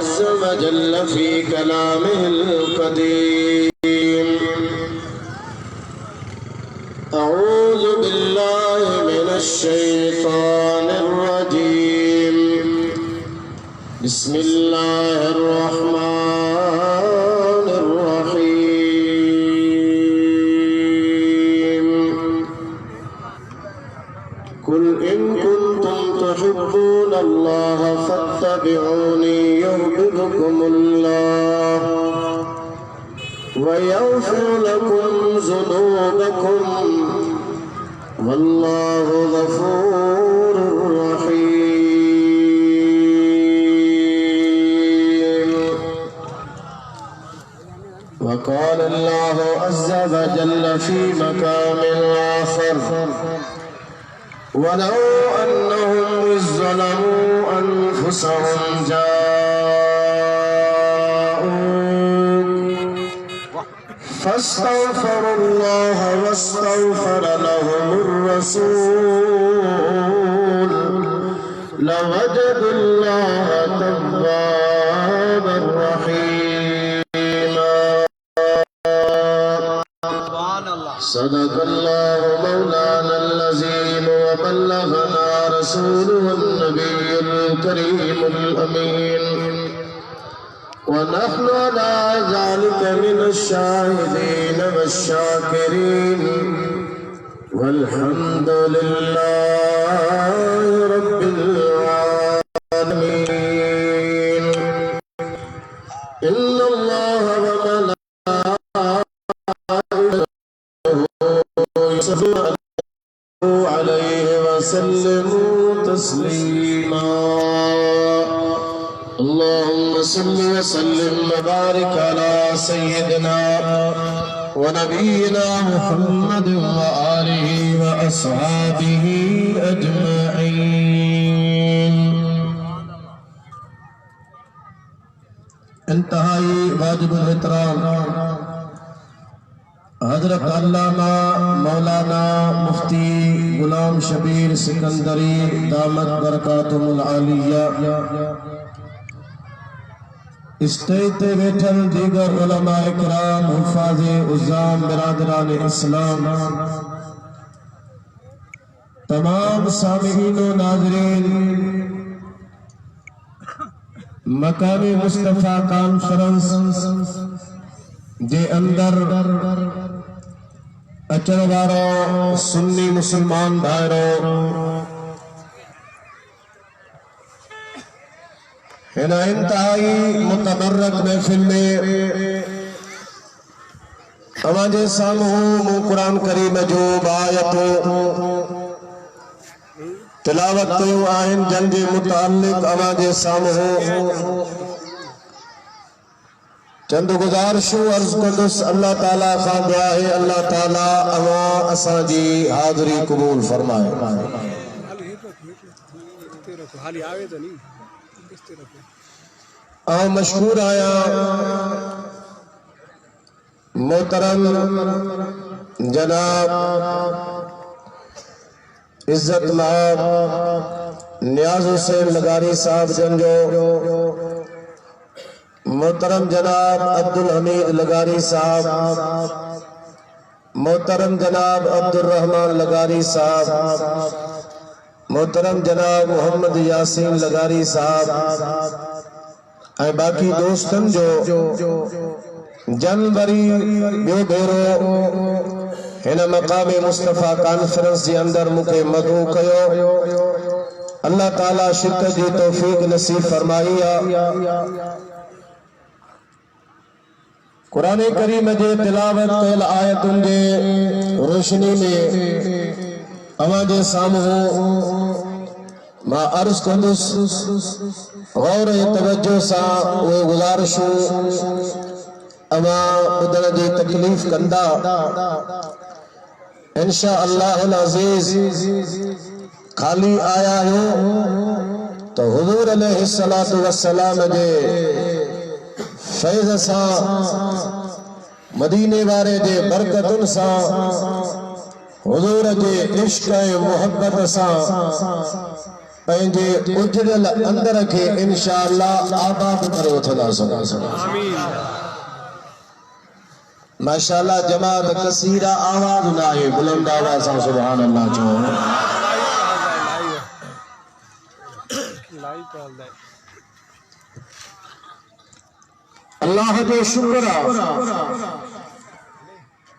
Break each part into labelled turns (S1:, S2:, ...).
S1: عز وجل في كلامه القديم أعوذ بالله من الشيطان الرجيم بسم الله الرحمن الرحيم قل إن كنتم تحبون الله فاتبعوني يحببكم الله ويغفر لكم ذنوبكم والله غفور رحيم. وقال الله عز وجل في مقام آخر ولو أنهم إذ ظلموا أنفسهم جاءوك فاستغفروا الله واستغفر لهم الرسول لوجدوا الله توابا رحيما. صدق الله مولانا العظيم وبلغنا رسوله النبي الكريم الأمين ونحن على ذلك من الشاهدين والشاكرين والحمد لله رب العالمين. إن الله وملائكته يصلون عليه وسلموا تسليما. اللهم صل وسلم وبارك على سيدنا ونبينا محمد وآله وأصحابه أجمعين. इंतहाई वाजिब एहतराम हजरत अल्लामा मौलाना मुफ्ती गुलाम शबीर सिकंदरी दामत बरकातुहुल आलिया स्टेज पे बैठल दीगर उलमा इकराम हुफ़ाज़े उज़्ज़ाम बिरादरान इस्लाम तमाम सामिईन व नाज़रीन मकामी मुस्तफ़ा कॉन्फ्रेंस जे अंदर अचण वारो सुन्नी मुसलमान भाइरो हिन इंतहाई मुतबर्रक महफिल में अवांजे साम्हूं मूं कुरान करीम जो आयत तिलावत कयूं आहिनि जंहिंजे मुतालिक़ अवांजे साम्हूं चंद गुज़ारिशूं अर्ज़ कंदुसि। अल्लाह ताला खां दुआ है अल्लाह ताला अवां असांजी हाज़िरी क़बूल फरमाए। मशहूर आया मोहतरम जनाब इज्जत माब नियाज हुसैन लगारी साहब जंजो, मोहतरम जनाब अब्दुल हमीद लगारी साहब, मोहतरम जनाब अब्दुल रहमान लगारी साहब, मोहतरम जनाब मोहम्मद यासीन लगारी साहब ऐं बाकी दोस्तन जो जनवरी बियो भेरो हिन मकामे मुस्तफ़ा कॉन्फ्रेंस जे अंदर मुखे मदऊ कयो। अल्लाह ताला शिरकत जी तौफीक नसीब फरमाई आ। कुरान करीम जे तिलावत कयल आयतुन जे रोशनी में अवां जे साम्हूं मां अर्ज़ कंदुसि गौर ऐं तवज्जो सां उहे गुज़ारिशूं अवां ॿुधण जी तकलीफ़ कंदा। इंशा अल्लाहुल अज़ीज़ खाली आया आहियूं तो हुज़ूर अलैहिस्सलातु वस्सलाम जे फैज़ सां मदीने वारे जे बरकतुन सां हुज़ूर जे इश्क़ ऐं मोहब्बत सां पंहिंजे उजड़ियल अंदर खे इंशाअल्लाह आबाद करे वठंदासीं। माशाअल्लाह जमात कसीरा आवाज ना है, बुलंद आवाज से सुभान अल्लाह चो। अल्लाह जो शुक्र आहे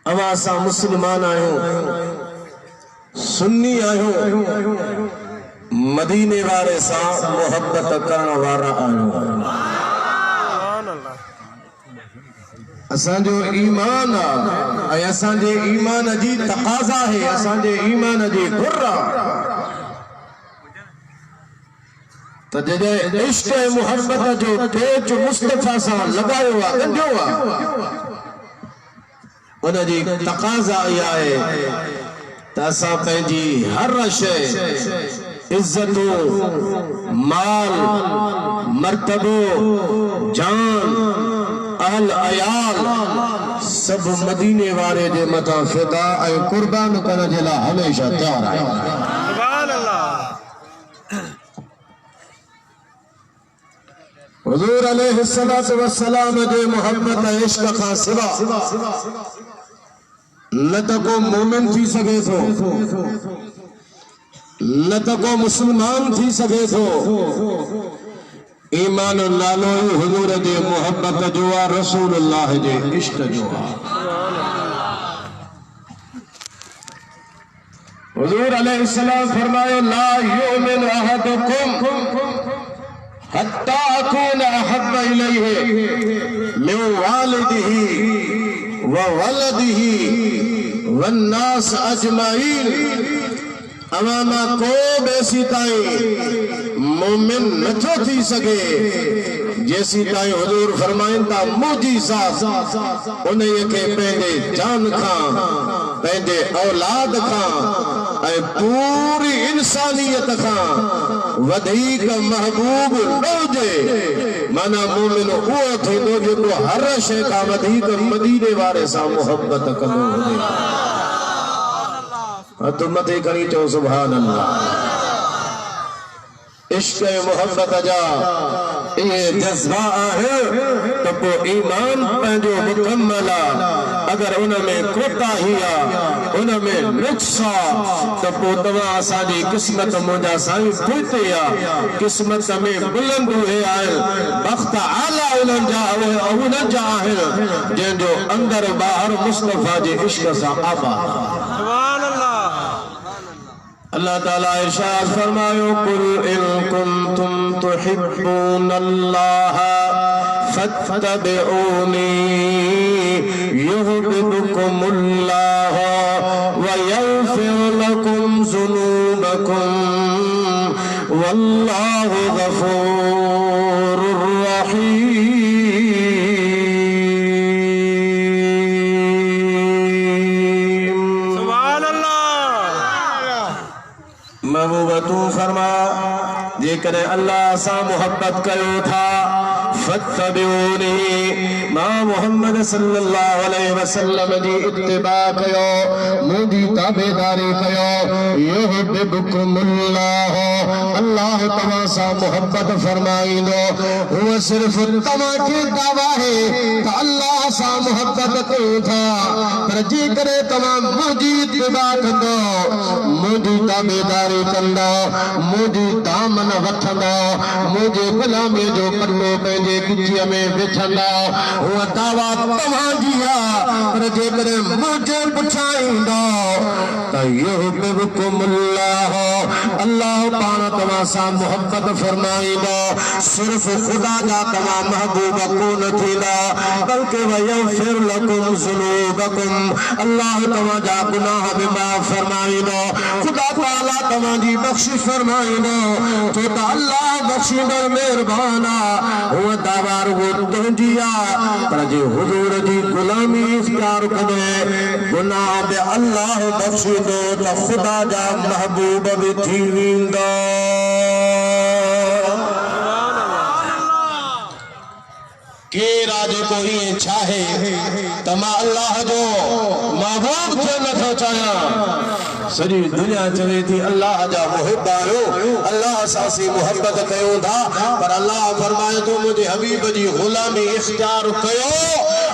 S1: अवां असां मुस्लमान आहियूं, सुन्नी आहियूं, मदीने वारे सां मोहब्बत करण वारा आहियूं। असांजो ईमान आहे, असांजे ईमान जी तक़ाज़ा है, असांजे ईमान जी घुर आहे त जॾहिं इश्क ऐं मोहब्बत जो पेच मुस्तफ़ा सां लॻायो आहे, ॻंढियो आहे, उनजी तक़ाज़ा इहा आहे त असां पंहिंजी हर शइ, इज्जतूं, माल, मर्तबो, जान, अहल अयाल सब मदीने वारे जे मथां फिदा ऐं कुर्बान करण जे लाइ हमेशा तैयार आहे। सुभान अल्लाह। हुजूर अलैहिस्सलातु वस्सलाम जे मोहब्बत इश्क खां सिवा न त को मोमिन थी सघे थो, न त को मुसलमान थी सघे थो। ईमान नालो ही हुजूर जे मोहब्बत जो आहे, रसूलुल्लाह जे इश्क जो आहे। हुजूर अलैहिस्सलाम फरमायो ला युमिन अहदुकुम हत्ता अकून अहब्ब इलैहि मिन वालिदिही व वलदिही वन्नास अजमईन। अवामा को बेसी ताईं मोमिन नथो थी सके जैसी ताईं हुजूर फरमाइन था मुझी साथ उन्हें के पंहिंजे जान खां, पंहिंजे औलाद खां ऐं पूरी इंसानियत खां वधीक महबूब न हुजे। माना मोमिन उहो थींदो जेको हर शइ खां वधीक मदीने वारे सां मोहब्बत कंदो हुजे। हथ मथे खणी चओ सुभान अल्लाह। इश्क मोहब्बत जा ये जज्बा है तो पोइ ईमान पंहिंजो मुकम्मल आहे। अगर उनमें कोताही आहे, उनमें नुक्स आहे त पोइ तव्हां असांजी क़िस्मत मुंहिंजा साईं पोइते आहे। क़िस्मत में बुलंद उहे आहिनि, बख़्त आला उन्हनि जा आहिनि जंहिंजो अंदर ॿाहिरि मुस्तफ़ा जे इश्क सां आबाद आहे। अल्लाह ताला इरशाद फरमायो कुल इन कुंतुम तुहिब्बूनल्लाह फत्तबिऊनी युहिब्बुकुमुल्लाह व यग़फिर लकुम ज़ुनूबकुम वल्लाहु गफूरुर रहीम। महबूबा तू फरमा जेकर अल्लाह सा मोहब्बत कयो था फत्तबिऊनी, मां मोहम्मद सल्लल्लाहु अलैहि वसल्लम जी इत्तिबा कयो, मुंहिंजी ताबेदारी कयो। युहिब्बुकुमुल्लाह, अल्लाह तव्हां सां मोहब्बत फरमाईंदो। उहो सिर्फ़ तव्हां खे दावा है त अल्लाह सां मोहब्बत कयो था, पर जेकर तव्हां मुंहिंजी इत्तिबा कंदो, मुंहिंजी ताबेदारी कंदा, मुंहिंजी दामन वठंदा, मुंहिंजे गुलामीअ जो पल्लो पंहिंजे गिचीअ में विछंदा, उहा दावा तव्हांजी आहे। पर जेकर मुंहिंजे पुठियां ईंदो त युहिब्बुकुमुल्लाह, अल्लाह पाण तव्हां सां मोहब्बत फरमाईंदो। सिर्फ़ ख़ुदा जा तव्हां महबूब कोन थींदा, बल्कि वयग़फिर लकुम ज़ुनूबकुम, अल्लाह तव्हांजा गुनाह बि माफ़ फरमाईंदो। ख़ुदा ताला तव्हांजी बख़्शिश फरमाईंदो, छो त अल्लाह बख़्शींदड़ महिरबान आहे। हूअ दावा रुॻो तुंहिंजी आहे, पर जे हुजूर जी गुलामी इख्तियार कंदे गुनाह बि अल्लाह बख़्शींदो त ख़ुदा जा महबूब बि थी वेंदा। केर आज को ये चाहे तमा अल्लाह जो महबूब थे न थो चाया सजी दुनिया चवे थी अल्लाह जा मुहिब आयो अल्लाह सासी मोहब्बत कयो था पर अल्लाह फरमाए तो मुझे हबीब जी गुलामी इख्तियार कयो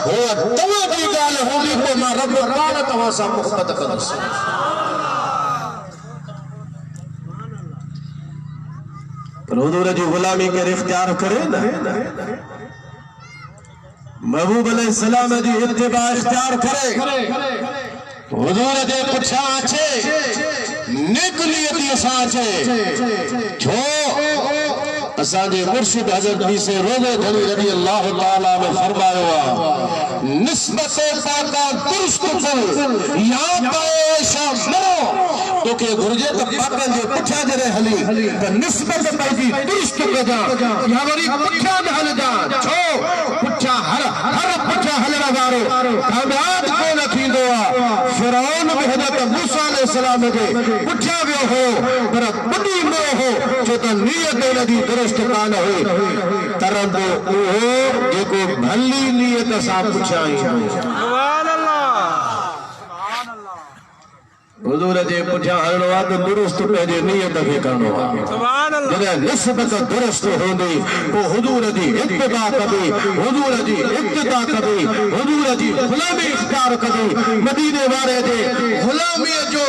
S1: हो तवे जी गाल होगी को मां रब ताला तवा सा मोहब्बत कंदुस पर हुजूर जी गुलामी के इख्तियार करे ना महबूब अलैहिस्सलाम जी इत्तिबा इख्तियार करे हुजूर जे पुछा अचे निकलियती असा अचे छो असा जे मुर्शिद हजरत से रोज़े धनी रज़ी अल्लाह ताला में फरमायो निस्बत पाका दुरुस्त फल या पेशा मरो तो के गुरजे त पाकन जे पुछा जरे हली त निस्बत पैजी दुरुस्त कजा या वरी पुछा न हल जा छो पुछा हर पुछा हलण वारो कामयाब कोन थींदो आ फिरौन में हजरत मूसा अलैहिस्सलाम के पुछा वियो हो पर बुडी न हो जो त नियत नदी दुरुस्त कान हो तरंदो ओ जेको भली नियत सा पुछाई सुभान अल्लाह हुजूर जे पुछा हलणो आ त दुरुस्त पंहिंजे नियत खे करणो आ सुभान अल्लाह जॾहिं निस्बत दुरुस्त हूंदी पोइ हुजूर जी इत्तिबा कबी हुजूर जी इब्तिदा कबी हुजूर जी गुलामी इख्तियार कबी मदीने वारे जे गुलामीअ जो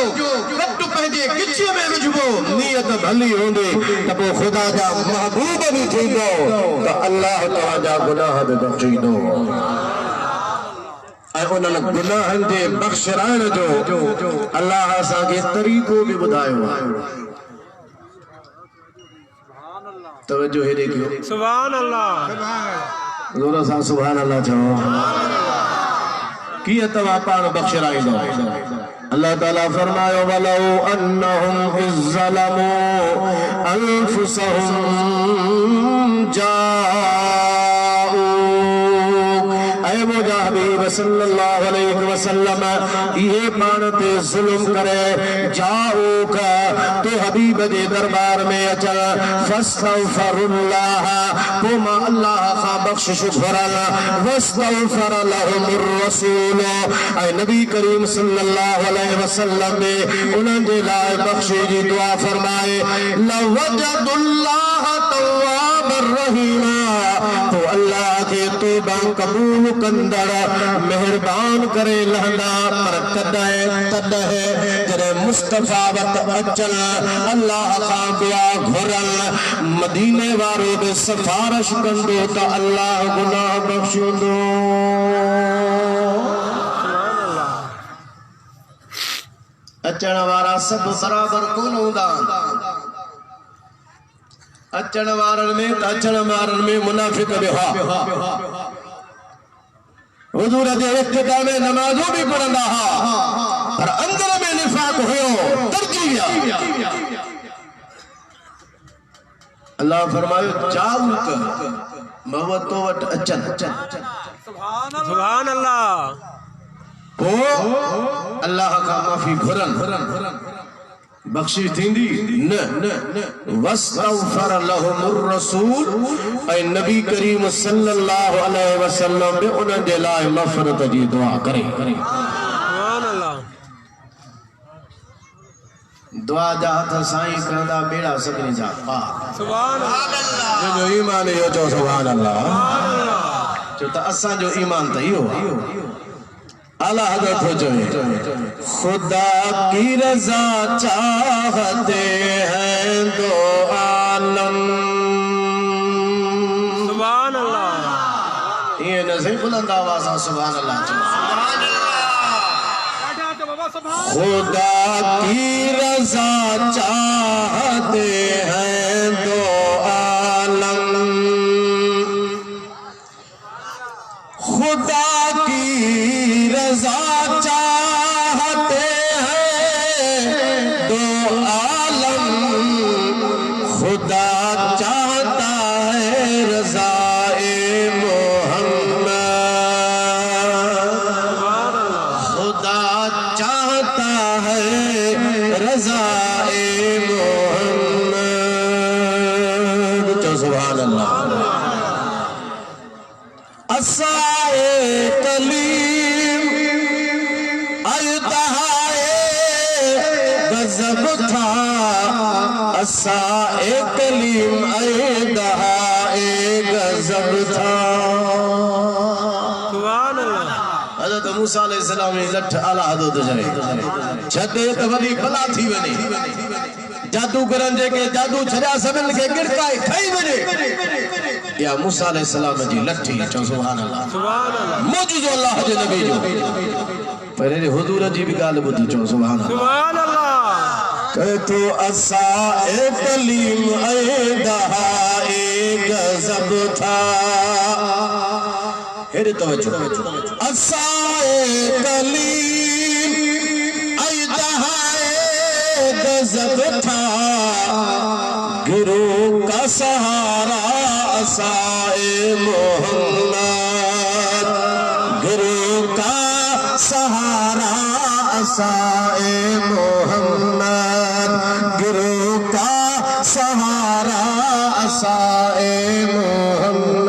S1: कट पंहिंजे गिचे में विझबो नियत भली हूंदी त पोइ ख़ुदा जा महबूब बि थींदो त अल्लाह तव्हांजा गुनाह बि बख़्शींदो उन्हनि गुनाहनि जे बख़्शराइण जो अल्लाह असांखे तरीक़ो बि ॿुधायो आहे तवज्जो हेॾे कयो सुभान अल्लाह ज़ोर सां सुभान अल्लाह चओ कीअं तव्हां पाण बख़्शराईंदो अल्लाह ताला फरमायो वलौ अन्नहुम इज़्ज़लमू अनफुसहुम जाऊ ऐ मुझा हबीब सल्लल्लाहु अलैहि वसल्लम ये पान ते जुल्म करे जाओ का तो हबीब दे दरबार में अचल फस्तगफिरुल्लाह तो मा अल्लाह का बख्शिश घुरल वस्तगफर लहुमुर रसूल ऐ नबी करीम सल्लल्लाहु अलैहि वसल्लम ने उन्हनि जे लाइ बख्शे जी दुआ फरमाए लवजदुल्लाह तव्वाबर रहीमा तो अल्लाह के तौबा कबूल कंदड़ मेहरबान करे लहंदा पर तदहे जरे मुस्तफा वत अचल अल्लाह का दुआ घुरल मदीने वारो बे सिफारिश कंदो त अल्लाह गुनाह बख्शिंदो अचण वारा सब बराबर कोन हूंदा अचण वारन में अचण वारन में मुनाफिक बि हा हुजूर जे इब्तिदा में नमाज़ो भी पढ़ंदा हा पर अंदर में निफाक हुयो तरजी विया अल्लाह फरमायो जाऊ क मवतो वट अचन सुभान अल्लाह ओ अल्लाह का माफी घुरन बख्शिश थींदी न वस्तगफर लहुमुर रसूल ऐ नबी करीम सल्लल्लाहु अलैहि वसल्लम बि उन्हनि जे लाइ मग़फ़िरत जी दुआ करे सुभान अल्लाह दुआ जा हथ साईं कंदा बेड़ा सभिनी जा पार सुभान अल्लाह जो ईमान यो चो सुभान अल्लाह जो त असां जो ईमान त इहो आला हज़रत हो जाए खुदा की रजा चाहते हैं दो आलम सुभान अल्लाह ये नज़ीर बुलंद आवाज़ सुभान अल्लाह खुदा की रजा चाहते हैं दो आलम खुदा की रजा चाहते हैं दो आलम खुदा चाहता है रज़ाए मोहम्मद खुदा चाहता है रज़ाए मोहम्मद सुभान अल्लाह असाए कलीम अयदहाए गजब था असाए कलीम अयदहाए गजब था हज़रत मूसा अलैहिस्सलाम लठ आला हदूद जाए छदे त वडी भला थी वने जादूगरन जेके जादू छजा सभिन खे गिरकाए खाई वने या मूसा अलैहिस्सलाम जी लठी चो सुभान अल्लाह मौजूदो अल्लाह जे नबी जो पर हुजूर जी भी गाल बुधी चो सुभान अल्लाह कहे तो असा ए कलीम ए दहा ए गजब था हेरे तवज्जो असा ए कलीम ए दहा ए गजब था गुरु का सहारा असाए मोहम्मद गुरु का सहारा असाए मोहम्मद गुरु का सहारा असाए मोहम्मद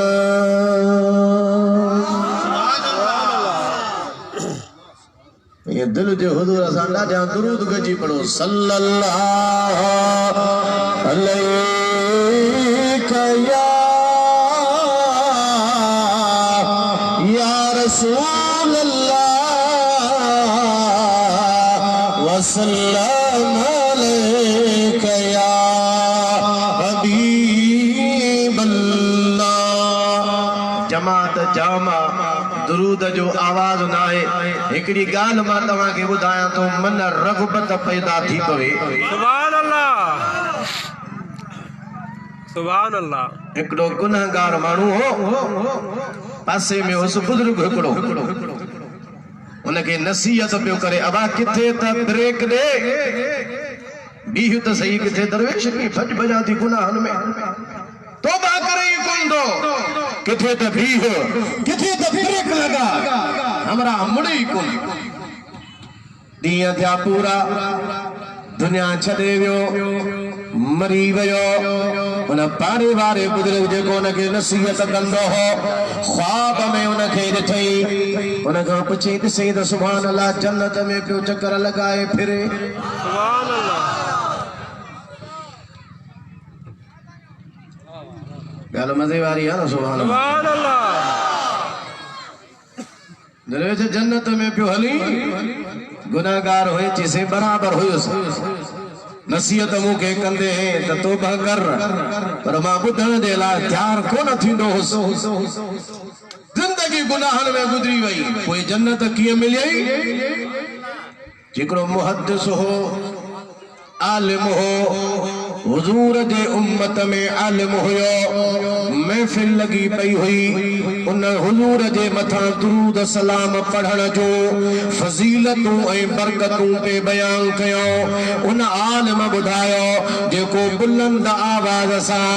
S1: ये दिल जो हुजूर असां ॾाढा दुरूद गजी पढ़ो सल्लल्लाहु अलैहि या रसूल अल्लाह वसल्लम अलैका या हबीब अल्लाह जमात जामा दुरूद जो आवाज ना है एकड़ी गाल मा तवा के बुधाया तो मन रगबत पैदा थी पवे सुभान अल्लाह सुभान अल्लाह एकड़ो गुनाहगार मानू हो पासे में उस बुजुर्ग हिकड़ो उनके नसीहत पियो करे अबा किथे त ब्रेक दे बीह त सही किथे दरवेश की फज बजा थी गुनाहन में तौबा करे कोन दो किथे त बीह किथे त ब्रेक लगा हमरा मुड़ी कोन दिया थिया पूरा दुनिया छदे वियो मरी वयो उन पारे वारे बुजुर्ग जेको उनके नसीहत कंदो हो ख्वाब में उनके ॾिठई उनखां पुछी ॾिसई त सुभान अल्लाह जन्नत में पियो चक्कर लगाए फिरे सुभान अल्लाह ॻाल्हि मज़े वारी आहे न सुभान अल्लाह दरवेश जन्नत में पियो हली गुनाहगार हुए चीसे बराबर हुयुसि नसीहत मुखे कंदे त तौबा कर पर मां बुधण जे लाइ तैयार कोन थींदो हुस जिंदगी गुनाहन में गुजरी वई कोई जन्नत कीअं मिलई जेकड़ो मुहद्दिस हो आलिम हो हुजूर जे उम्मत में आलिम हुयो महफिल लगी पई हुई उन हुजूर जे मथां दुरूद सलाम पढ़ण जो फजीलतूं ऐं बरकतूं पे बयान कयो उन आलिम ॿुधायो जेको बुलंद आवाज़ सां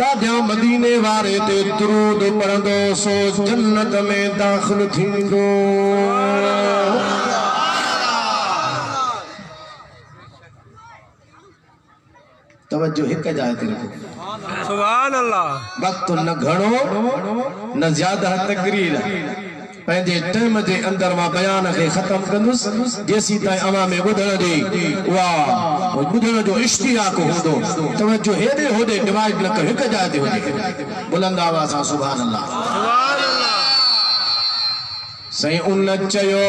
S1: ॾाढा मदीने वारे ते दुरूद पढ़ंदो सो जन्नत में दाख़िल थींदो तवज्जो हिक जाए ते रखो सुभान अल्लाह वक्त न घणो न ज्यादा तकरीर पंहिंजे टाइम जे अंदर मां बयान खे ख़त्म कंदुसि जेसी ताईं अवां में ॿुधण ॾे उहा ॿुधण जो इश्तियाक हूंदो तवज्जो हेॾे होॾे डिवाइड न कर हिक जाइ ते हुजे बुलंद आवाज़ सां सुभान अल्लाह सही उन चयो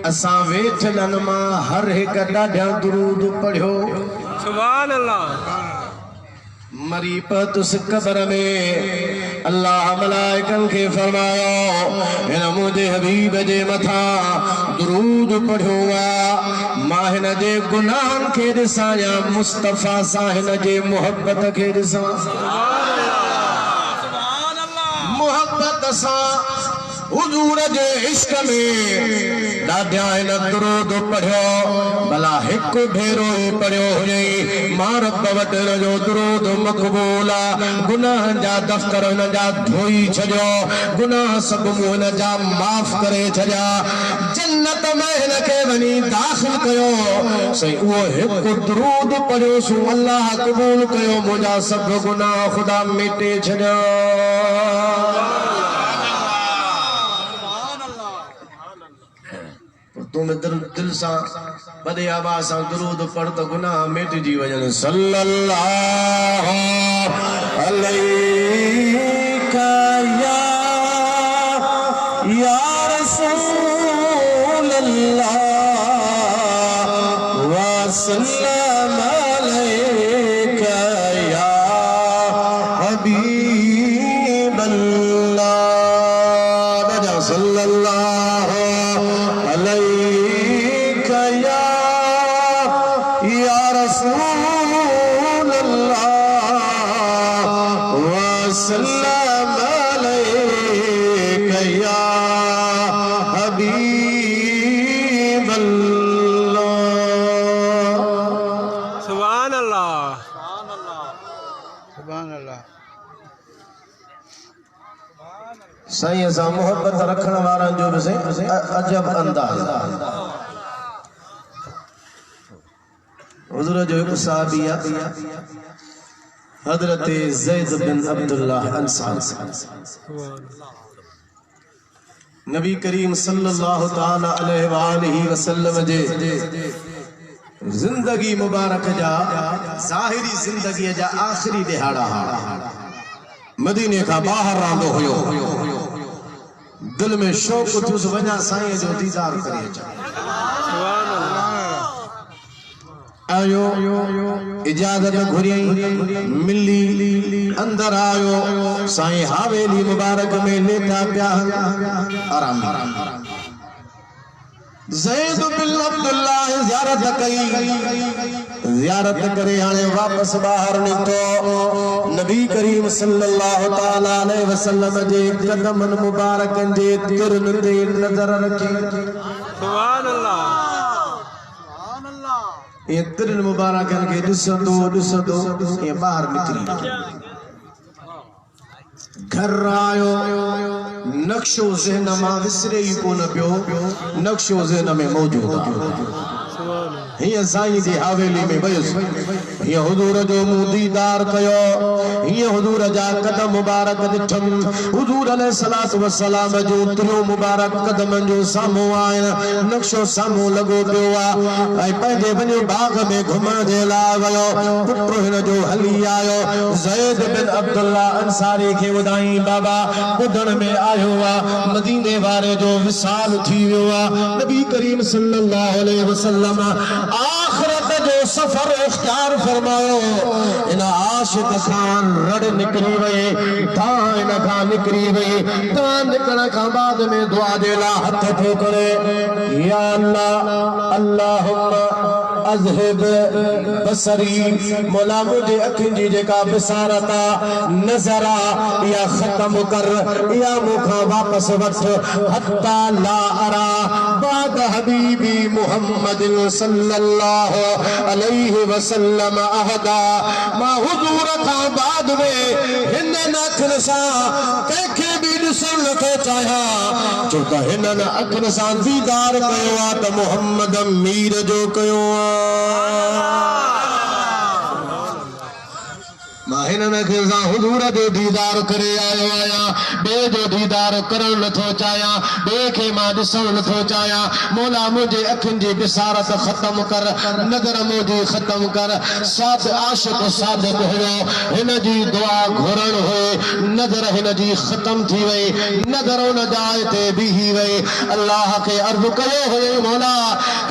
S1: असां वेठलनि मां हर हिक ॾाढा दुरूद पढ़ियो सुभान अल्लाह मरी पतुस कब्र में अल्लाह मलाइकन के फरमायो हिन मुझे हबीब जे मथा दुरूद पढ़ियो मां हिन जे गुनाहन के ॾिसां या मुस्तफा सां हिन जे मोहब्बत के ॾिसां सुभान अल्लाह मोहब्बत सां हुजूर जे इश्क में ॾाढा हिन दुरूद पढ़ियो भला हिक भेरो पढ़ियो हुजे मां रब वटि हिन जो दुरूद मक़बूल गुनाहन जा दफ़्तर हिन जा धोई छॾियो गुनाह सभु मूं हिन जा माफ़ करे छॾिया जन्नत में हिन खे वञी दाख़िल कयो सही उहो हिक दुरूद पढ़ियो सो अल्लाह क़बूल कयो मुंहिंजा सभु गुनाह ख़ुदा मिटे छॾिया तू में दिल सा बदे आवाज सा दुरूद पढ़ तो गुनाह मिट जी वजन सल्लल्लाहु अलैका या रसूल अल्लाह व सल्लम अलैका या हबीब अल्लाह बजा सल्लल्लाहु अलैका या रसूल अल्लाह व सल्लम अलैका या हबीब अल्लाह
S2: सुभान अल्लाह
S1: साईं असां मोहब्बत रखण वारनि जो बि अजब अंदाज़ हुज़ूर जो हिकु सहाबी आहे हज़रत ज़ैद बिन अब्दुल्लाह अंसारी नबी करीम सल्लल्लाहु ताला अलैहि वालिहि वसल्लम जे जिंदगी मुबारक जा ज़ाहिरी जिंदगी जा आखिरी दिहाड़ा मदीने का बाहर रांदो हुयो दिल में शौक थुस वञा साईं जो दीदार करे आयो इजाजत घुरी मिली अंदर आयो साईं हवेली मुबारक में लेटा पिया आराम ज़ैद बिन अब्दुल्लाह ज़ियारत करे हाणे वापस बाहर निकतो नबी करीम सल्लल्लाहु ताला अलैहि वसल्लम जे कदमन मुबारकन जे तिरन ते नजर रखी
S2: सुभान अल्लाह
S1: ये तिरन मुबारकन के ॾिसंदो ये बाहर निकरी घर आयो नक्शो ज़हन मां विसरे ही कोन पियो नक्शो ज़हन में मौजूद आहे हिय साईं जी हवेली में वयुसि हिय हुजूर जो मुंहुं दीदार कयो हिय हुजूर जा कदम मुबारक ॾिठम हुजूर अलैहिस्सलातु वस्सलाम जो तिरियो मुबारक कदमनि जो साम्हूं आहिनि नक्शो साम्हूं लॻो पियो आहे ऐं पंहिंजे वञो बाग में घुमण जे लाइ वियो पुटु हिन जो हली आयो ज़ैद बिन अब्दुल्लाह अंसारी खे ॿुधाई बाबा ॿुधण में आयो आहे मदीने वारे जो विसाल थी वियो आहे नबी करीम सल्लल्लाहु अलैहि वसल्लम आखिरत जो सफर इख्तियार फरमायो इन आशिक खान रड़ निकरी वई था इन खां निकरी वई था निकरण खां बाद में दुआ जे लाइ हथ थो करे या अल्लाह अल्लाहुम्मा अज़हिब बसरी मौला मुझे अखियुनि जी जेका बिसारत नज़र या ख़त्म कर या मूंखां वापसि वठ हत्ता ला अरा बाद हबीबी मुहम्मद सल्लल्लाहु अलैहि वसल्लम अहदा मां हुजूर खां बाद में हिन अखियुनि सां कंहिंखे बि ॾिसण नथो चाहियां छो त हिननि अखियुनि सां दीदार कयो आहे त मुहम्मद मीर जो कयो आहे मां हिननि अखियुनि सां हुजूर जो दीदार करे आयो आहियां ॿिए जो दीदार करण नथो चाहियां ॿिए खे मां ॾिसण नथो चाहियां मौला मुंहिंजे अखियुनि जी बिसारत ख़त्म कर नज़र मुंहिंजी ख़त्म कर साद आशिक़ सादिक़ हुयो हिन जी दुआ घुरण हुई नज़र हिन जी ख़त्म थी वई नज़र उन जाइ ते बीही वई अल्लाह खे अर्ज़ कयो हुई मौला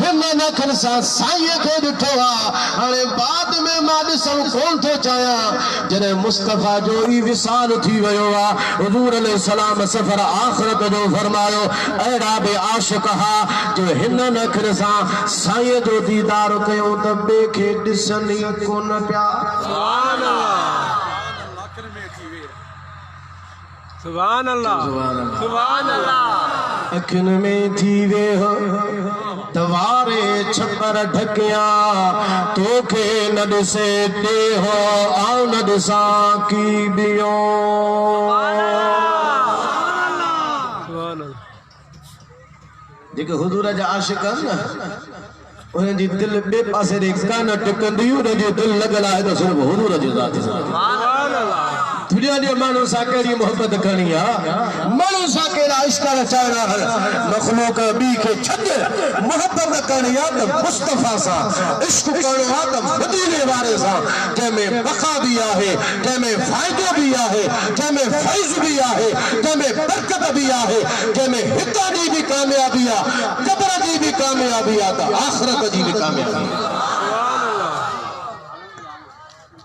S1: हिननि अखियुनि सां साईं खे ॾिठो आहे हाणे बाद में मां ॾिसण कोन थो चाहियां जॾहिं मुस्तफ़ा जो ई विसाल थी वियो आहे हुजूर अलैहिस्सलाम सफ़र आख़िरत जो फरमायो अहिड़ा बि आशिक़ हा जो हिननि अखियुनि सां साईं जो दीदार कयो त ॿिए खे ॾिसनि ई कोन पिया
S2: सुभान अल्लाह सुभान अल्लाह
S1: अखियुनि में थी वियो तवारे छपर ढकिया तोखे न ॾिसे ते हो आऊं न ॾिसां की बियो जेके हुजूर जा आशिक़ आहिनि न उन्हनि जी दिलि ॿिए पासे ॾे कान टिकंदी उन्हनि जी दिलि लॻल आहे त सिर्फ़ु हुजूर जी ज़ात दुनिया के मानू सा कड़ी मोहब्बत करनी है मानू सा केड़ा इश्क रचाना है मखलूक बी के छद मोहब्बत करनी है तो मुस्तफा सा इश्क करो है तो मदीने वाले सा के में बका भी है के में फायदो भी है के में फैज भी है के में बरकत भी है के में हिता दी भी कामयाबी है कब्र दी भी कामयाबी है तो आखिरत दी भी कामयाबी है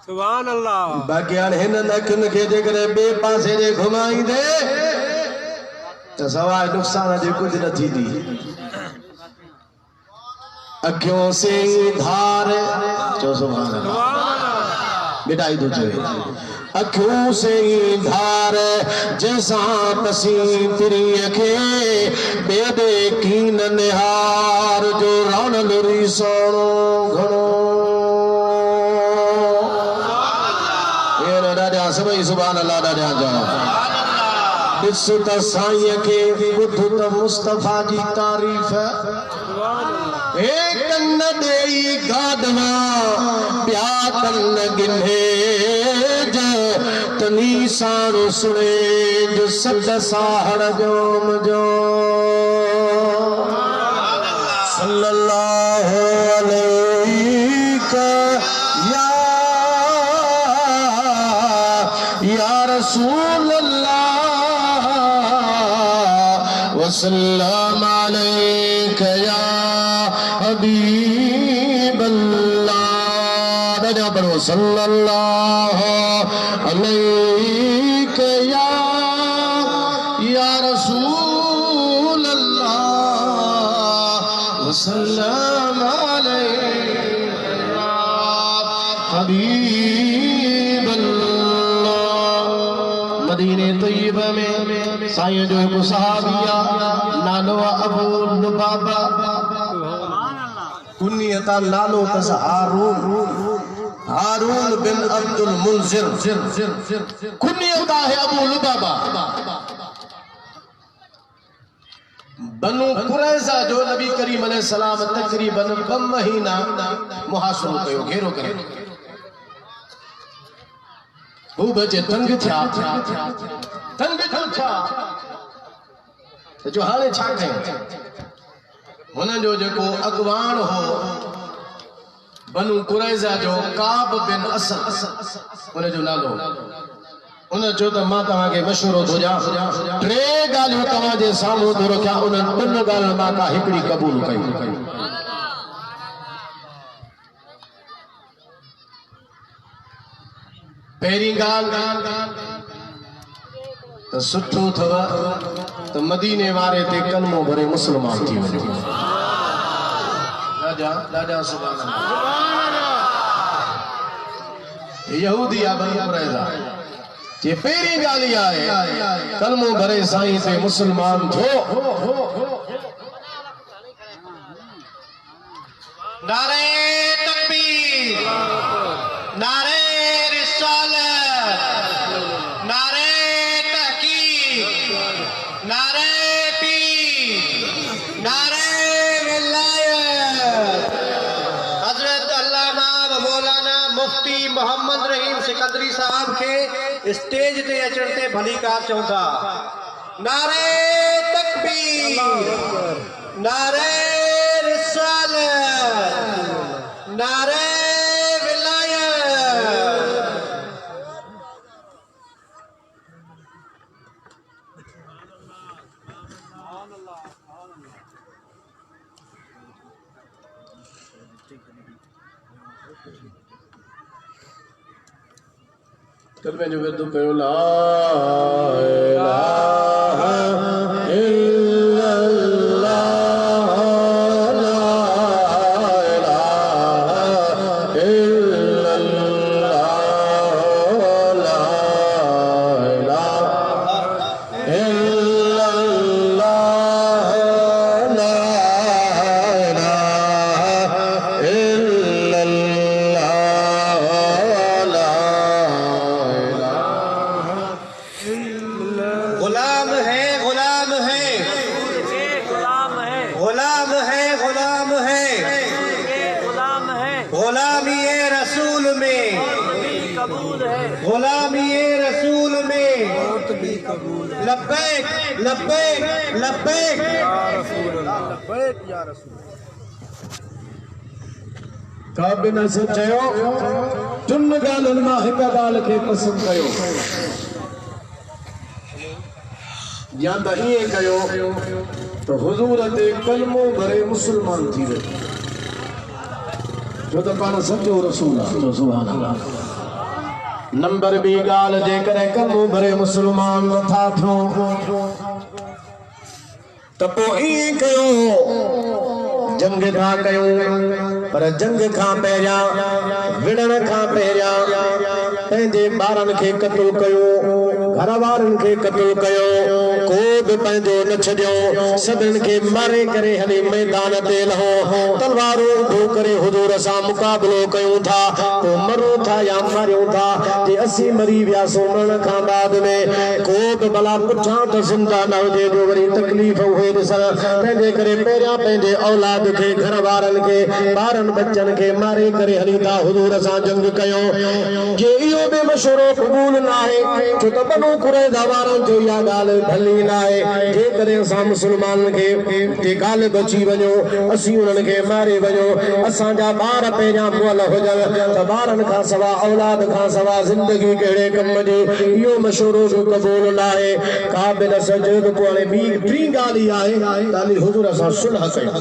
S2: सुभान अल्लाह
S1: बाकी हाणे हिन अखियुनि खे जेकॾहिं ॿिए पासे जे घुमाईंदे त सवाइ नुक़सान जे कुझु न थींदी अखियों से धार चो सुभान अल्लाह मिटाई दो चवे अखियों से धार जैसा पसी तेरी खे बेदे कीन निहार जो रण लुरी सोणो घणो सभई सुभान अल्लाह ॾाढा जा ॾिस त साईं खे ॿुध त मुस्तफा जी तारीफ़ हे कन ॾेई गादवा ॿिया कन गिन्हे तनी साणो सुणे जो सद साहड़ जो मुंहिंजो सल्लल्लाहु अलैहि या रसूल अल्लाह वसल्लम अलैका या हबीब अल्लाह दादा पढ़ो सल्लल्लाहु अलैका या रसूल अल्लाह वसल्लम अलैका या हबीब मदीने तैयबा में साईं जो एक सहाबिया नालो अबू लुबाबा कुनियता नालो तस हारून बिन अब्दुल मुंजिर कुनियता है अबू लुबाबा बनु कुरैजा जो नबी करीम अलैहि सलाम तकरीबन 2 महीना मुहासरो कयो घेरो करे वो बचे तंग थिया तंग थिया जो हाणे छा कयूं हुन जो जेको अॻवान हो बनु कुरैज़ा जो काब बिन असद हुन जो नालो हुन जो त मां तव्हांखे मशवरो थो ॾियां 3 ॻाल्हियूं तव्हांजे साम्हूं थो रखियां उन्हनि 3 ॻाल्हियुनि मां का हिकिड़ी क़बूल कयूं पहिरीं ॻाल्हि त सुठो अथव त मदीने वारे ते कलमो भरे मुस्लमान थी वञो ॾाढा सुभान अल्लाह यहूदी आहे बनु कुरैज़ा जे पहिरीं ॻाल्हि इहा आहे कलमो भरे साईं ते मुस्लमान थियो नारे तकबीर नारे नारे तहकीक नारे पीर नारे विलायत हजरत अल्लामा व मौलाना मुफ्ती मोहम्मद रहीम सिकंदरी साहब के स्टेज ते अचण ते भली कार चऊं था नारे तकबीर नारे रिसालत नारे कलमे जो विर्द कयो ला इलाहा इल्लल्लाह ला इलाहा इल्लल्लाह ला इलाहा इल्लल्लाह ला इलाहा इल्लल्लाह गुलाम है गुलाम है गुलाम है गुलाम है गुलामी रसूल में गुलामी रसूल लब्बैक लब्बैक लब्बैक
S2: या रसूल अल्लाह
S3: लब्बैक या रसूल
S1: काबिन से चयो चुन गालन मां हिक गाल खे पसंद कयो या त ईअं कयो तो हुजूर ते कलमो भरे मुसलमान थी वियो जो त पाण सचो रसूल आहे सुभान अल्लाह नंबर बी गाल जे करे कलमो भरे मुसलमान नथा थियो त पोइ ईअं कयो जंग था कयूं पर जंग खां पहिरियां विढ़ण खां पहिरियां पंहिंजे ॿारनि खे क़त्ल कयो घर वारनि खे क़त्ल कयो को बि पंहिंजो न छॾियो सभिनि खे मारे करे हली मैदान ते लहो तलवारूं उभो करे हुजूर सां मुक़ाबिलो कयूं था पोइ मरूं था या मारियूं था जे असीं मरी वियासीं मरण खां बाद में को बि भला पुठियां त ज़िंदा न हुजे जो वरी तकलीफ़ उहे ॾिसण तंहिंजे करे पहिरियां पंहिंजे औलाद खे घर वारनि खे ॿारनि बच्चनि खे मारे करे हली था हुजूर सां जंग कयो जे इहो बि मशवरो क़बूल न आहे छो त बनो कुरैज़ा वारनि जो इहा ॻाल्हि भली न आहे जेकॾहिं असां मुस्लमाननि खे जे ॻाल्हि बची वञो असीं उन्हनि खे मारे वञो असांजा ॿार पहिरियां मुअल हुजनि त ॿारनि खां सवा औलाद खां सवा ज़िंदगी कहिड़े कम जी इहो मशवरो बि क़बूल न आहे का बि न सजे त पोइ हाणे ॿी ॻाल्हि इहा आहे ॻाल्हि हुजूर असां सुलह कयूं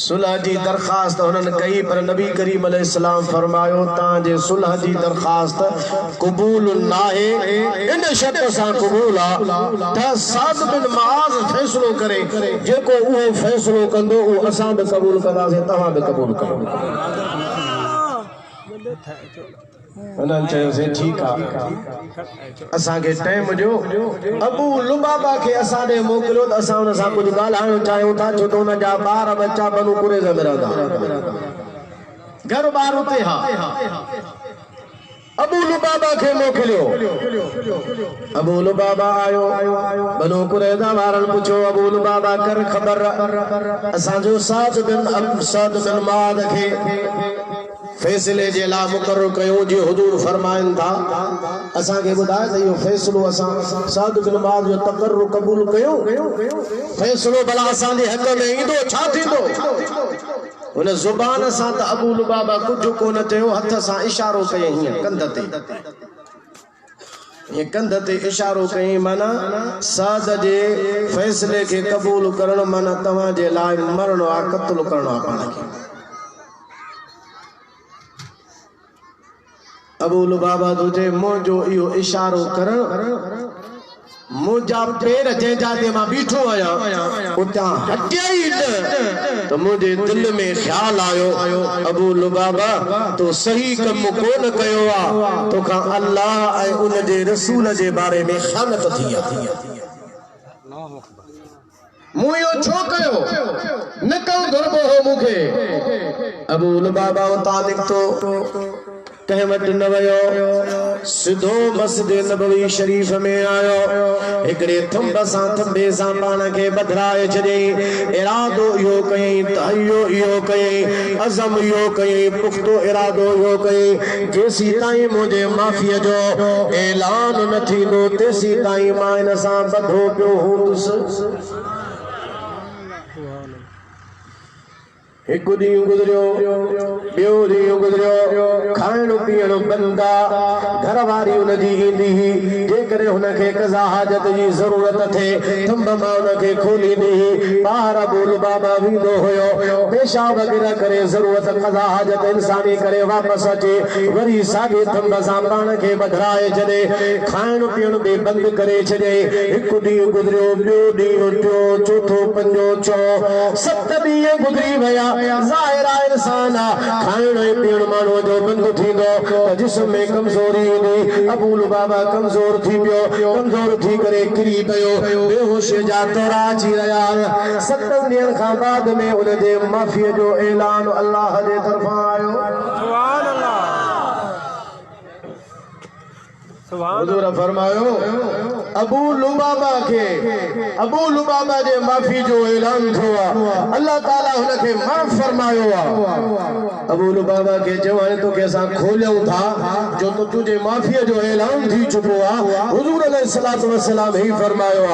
S1: सुलह जी दरख़्वास्त उन्हनि कई पर नबी करीम अलैहिस्सलाम फरमायो तव्हांजे सुलह जी दरख़्वास्त क़बूल न आहे इन शर्त सां क़बूल आहे त साद बिन मुआज़ फ़ैसिलो करे जेको उहो फ़ैसिलो कंदो उहो असां बि क़बूल कंदासीं तव्हां बि क़बूल कयो उन्हनि चयोसीं ठीकु आहे असांखे टाइम ॾियो अबू लुबाबा खे असां ॾे मोकिलियो त असां हुन सां कुझु ॻाल्हाइणु चाहियूं था छो त हुन जा ॿार बच्चा बनू कुरैज़ा में रहंदा घर ॿार उते हा अबू लुबाबा खे मोकिलियो अबू लुबाबा आयो बनू कुरैज़ा वारनि पुछियो अबू लुबाबा कर ख़बर असांजो साद बिन मुआज़ खे फैसले जे लाइ मुक़ररु कयूं जीअं हुजूर फरमाइनि था असांखे ॿुधाए त इहो फ़ैसिलो असां साद बिन मुआज़ जो तक़र्रुर क़बूल कयूं फ़ैसिलो भला असांजे हक़ में ईंदो छा थींदो हुन ज़ुबान सां त अबू लुबाबा कुझु कोन चयो हथ सां इशारो कयईं हीअं कंध ते इशारो कयईं माना साद जे फ़ैसिले खे क़बूल करणु माना तव्हांजे लाइ मरणो आहे क़त्ल करणो आहे पाण खे अबू लुबाबा तुझे मुंहिंजो इहो इशारो करणु मुंहिंजा पेर जंहिंजा ते मां बीठो आहियां उतां हटिया ई न त मुंहिंजे दिलि में ख़्यालु आयो अबू लुबाबा तो सही कमु कोन कयो आहे तोखां अल्लाह ऐं उन जे रसूल जे बारे में ख़यानत थी आहे मूं इहो छो कयो न कयो घुरबो हो मूंखे अबू लुबाबा उतां निकितो कंहिं वटि न वियो सिधो मस्जिद नबवी शरीफ़ में आयो हिकिड़े थंब सां थंबे सां पाण खे बदिराए छॾियईं इरादो इहो कयईं तहयो इहो कयईं अज़म इहो कयईं पुख़्तो इरादो इहो कयईं जेसीं ताईं मुंहिंजे माफ़ीअ जो ऐलान न थींदो तेसीं ताईं मां हिन सां ॿधो पियो हूंदुसि एक ॾींहुं गुज़रियो ॿियो ॾींहुं गुज़रियो खाइणु पीअणु बंदि आहे घर वारी हुनजी ईंदी हुई जेकॾहिं हुनखे कज़ा हाजत जी ज़रूरत थिए थंब मां हुनखे खोलींदी हुई ॿाहिरि अबू लुबाबा वेंदो हुयो पेशाब वग़ैरह करे ज़रूरत कज़ा हाजत इंसानी करे वापसि अचे वरी साॻे थंब सां पाण खे बदिराए छॾे खाइणु पीअणु बि बंदि करे छॾे हिकु ॾींहुं गुज़रियो ॿियो ॾींहुं टियों चोथों पंजो छहों 7 ॾींहं गुज़री विया ज़ाहिर आहे इंसान खाइण ऐं पीअण माण्हूअ जो बंदि थींदो त जिस्म में कमज़ोरी ईंदी अबू लुबाबा कमज़ोर थी पियो कमज़ोर थी करे किरी पियो बेहोशी जा तोरा अची रहिया 7 ॾींहंनि खां बाद में उन जे माफ़ीअ जो ऐलान अल्लाह जे तरफ़ां आयो
S2: सुभान अल्लाह सुभान
S1: हुजूर फरमायो अबू लुबाबा जे माफ़ी जो ऐलान थियो अल्लाह ताला हुनखे माफ़ फरमायो अबू लुबाबा के चवण तो के असां खोलियूं था जो तो तुझे माफ़ी जो ऐलान थी चुको हुजूर अलैहिस्सलातु वस्सलाम ही फरमायो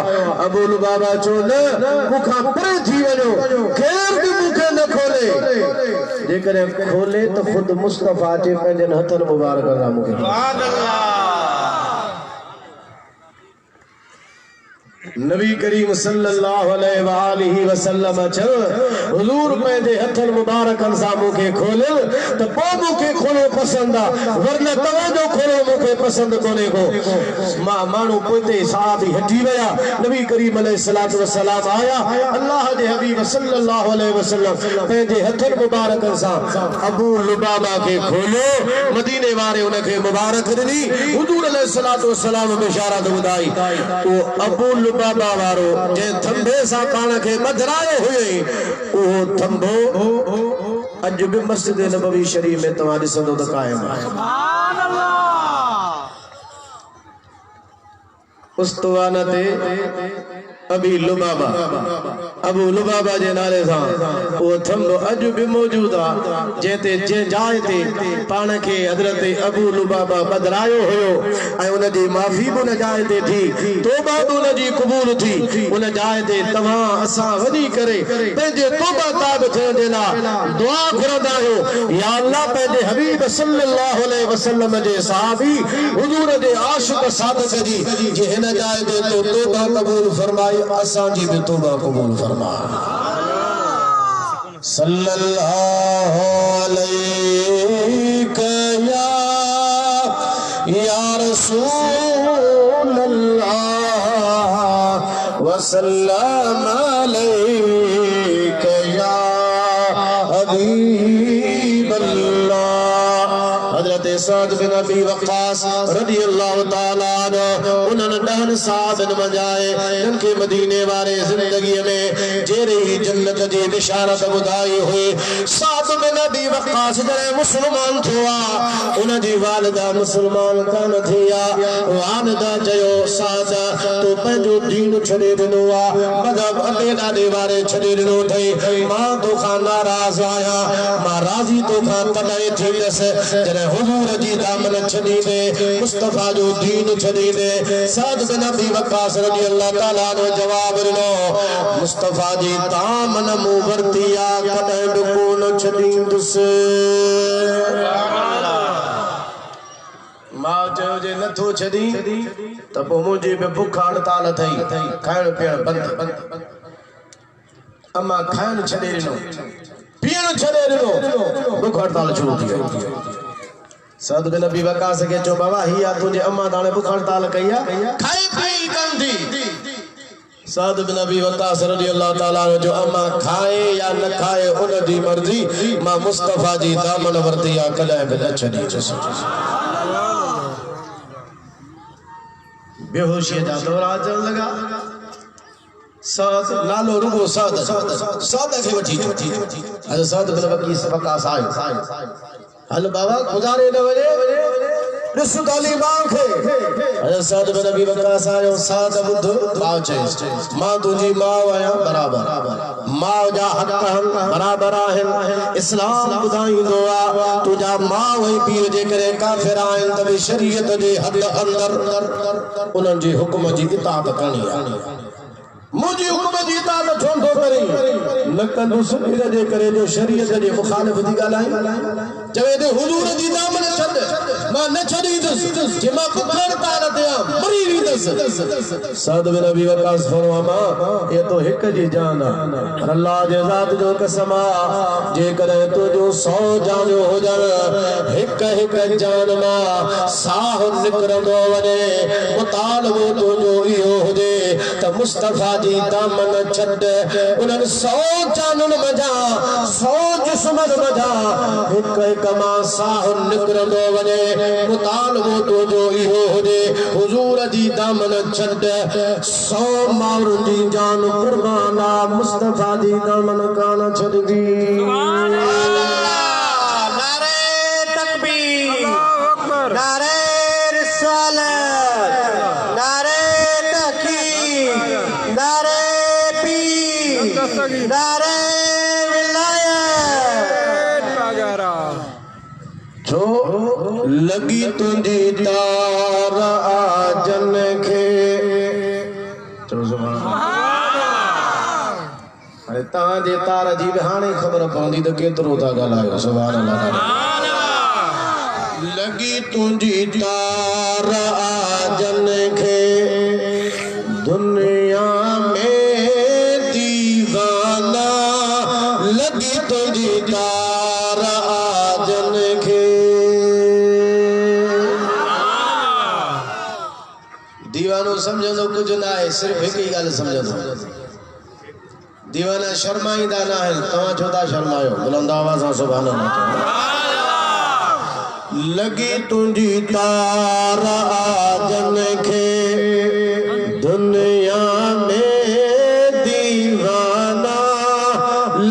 S1: अबू लुबाबा चो न मुखा परे थी वञो केर भी मुखे न खोले जेकर खोले तो खुद मुस्तफा जे पंहिंजनि हथनि मुबारक सां मुखे सुभान अल्लाह नबी करीम सल्लल्लाहु अलैहि वसल्लम चयो हुजूर पंहिंजे हथनि मुबारकनि सां मूंखे खोलियो त पोइ मूंखे खोलो पसंद वरना तव्हांजो खोलो मूंखे पसंद कोन्हे को मां माण्हू पोइते साहबी हटी विया नबी करीम अलैहिस्सलातु वस्सलाम आया अल्लाह जे हबीब सल्लल्लाहु अलैहि वसल्लम पंहिंजे हथनि मुबारकनि सां अबू लुबाबा खे खोलियो मदीने वारे उनखे मुबारक ॾिनी हुजूर अलैहिस्सलातु वस्सलाम बिशारत ॿुधाई तो अबू बाबा वारो जे थंबे सा पाण के मधरायो हुई ओ थंबो अज भी मस्जिद नबवी शरीफ में तवा दिसंदो त कायम आहे सुभान अल्लाह उस्तवाना ते अबू लुबाबा जे नाले सां वो थंबो अज भी मौजूद आ जेते जे जाय ते पाण के हजरत अबू लुबाबा बदरायो हुयो ऐ उन जी माफी भी उन जाय ते थी तौबा भी उन जी कबूल थी उन जाय ते तवा असा वधी करे पंहिंजे तौबा ताब थियण जे लाइ दुआ घुरंदा आहियो या अल्लाह पंहिंजे हबीब सल्लल्लाहु अलैहि वसल्लम जे सहाबी हुजूर जे आशिक सादक जी जे हिन जाय ते तो तौबा कबूल फरमाई असा जी भी तौबा कबूल फरमा सल्लल्लाहु अलैहि या रसूल अल्लाह व सल्लम अलैहि या हबीब अल्लाह हजरत साद बिन अबी वक्कास रदियल्लाहु ताला अन्हु उन्हनि 10 साहबन मजाए जिनके मदीने वारे जिंदगी में जेरे ही जन्नत जी बिशारत बुधाई हुई साद बिन अबी वक्कास जरे मुसलमान थिया उन जी वालिदा मुसलमान कान थिया वालिदा चयो साद तो पंहिंजो दीन छॾे ॾिनो मजहब अकेला ॾे वारे छॾे ॾिनो अथई मां तोखां नाराज़ आहियां मां राज़ी तोखां तॾहिं थींदसि जॾहिं हुजूर जी दामन छॾी दे मुस्तफा जो दीन छॾी दे साद बिन अबी वक्कास रज़ियल्लाहु ताला अन्हु जवाब ॾिनो मुस्तफा जी दामन मूं वरती आ कॾहिं बि कोन छॾींदुसि मां चयो जे नथो छॾी त पोइ मुंहिंजी बि बुख हड़ताल अथई खाइण पीअण बंदि अम्मा खाइण छॾे ॾिनो पीअण छॾे ॾिनो बुख हड़ताल शुरू थी वई साद बिन अबी वक्कास के चो बाबा ही आ तुझे अम्मा दाने बुख हड़ताल कई आ खाई पी कान थी साद बिन अबी वक्कास रज़ियल्लाहु ताला जो अम्मा खाए या न खाए उन जी मर्जी मां मुस्तफा जी दामन वरती आ कॾहिं बि न छॾींदुसि बेहोशी जा दौरा अचण लगा साद नालो रुगो साद के वठी अरे साद बिन अबी वक्कास आयो हल बाबा गुजारे न वने ॾिस गाली मां खे अरे साद बिन अबी वक्कास आयो साद बुध मां चयसि मां तुंहिंजी मां आहियां बराबर मां जा हक़ बराबर आहिनि इस्लाम ॿुधाईंदो आहे तुंहिंजा मां ऐं पीउ जेकॾहिं काफ़िर आहिनि त बि शरीयत जे हद अंदरि उन्हनि जे हुकुम जी इताअत करणी आहे मुझे हुकुम जी इताअत छो थो करे न कंदुसि इन जे करे जो शरीयत जे मुखालिफ थी ॻाल्हाए चवे थो हुजूर जी दामन छॾ मां न छॾींदुसि जे मां बुख हड़ताल ते मरी वेंदुसि साद बिन अबी वक्कास फरमाया ये तो हिक जी जान पर अल्लाह जे ज़ात जो कसम जेकॾहिं तुंहिंजो 100 जानियूं हुजनि हिक जान मां साह निकिरंदो वञे मुतालबो तुंहिंजो इहो हुजे त मुस्तफा जी दामन छॾ उन्हनि 100 जाननि मजा 100 जिस्मनि मजा हिक मां साह निकिरंदो वञे मुतालबो तुंहिंजो इहो हुजे हुजूर जी दामन छॾ 100 माण्हुनि जी जान कुर्बान आ मुस्तफा जी दामन कान छॾंदी सुभान अल्लाह नारे तकबीर अल्लाहु अकबर नारे रिसालत
S2: दस्तगीर
S1: नारे विलायत
S2: वगैरह
S1: जो लगी तुझी तार आजन खे चलो सुभान अरे तां जे तार जी हाणे ख़बर पवंदी त केतिरो था ॻाल्हायो सुभान अल्लाह लगी तुझी तार आजन खे दुनिया में दीवाना लगी तुझी तार आजन खे दीवानो समझंदो कुछ ना है सिर्फ एक ही गल समझंदो दीवाना शर्माईंदा ना है तवां छो था शर्मायो बुलंद आवाज़ सां सुभान अल्लाह लगी तुझी तार आजन खे दुनिया में दीवाना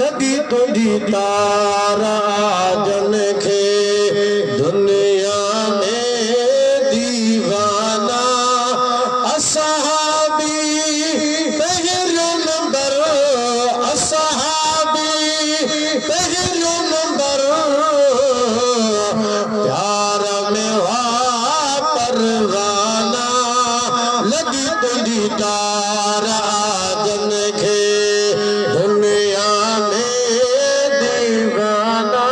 S1: लगी तुझी तार आजन खे दुनिया में दीवाना असहाबी पहलो नंबर असहाबी पहलो नंबर प्यार में परवाना लगी तुझी तार आजन खे दुनिया में दीवाना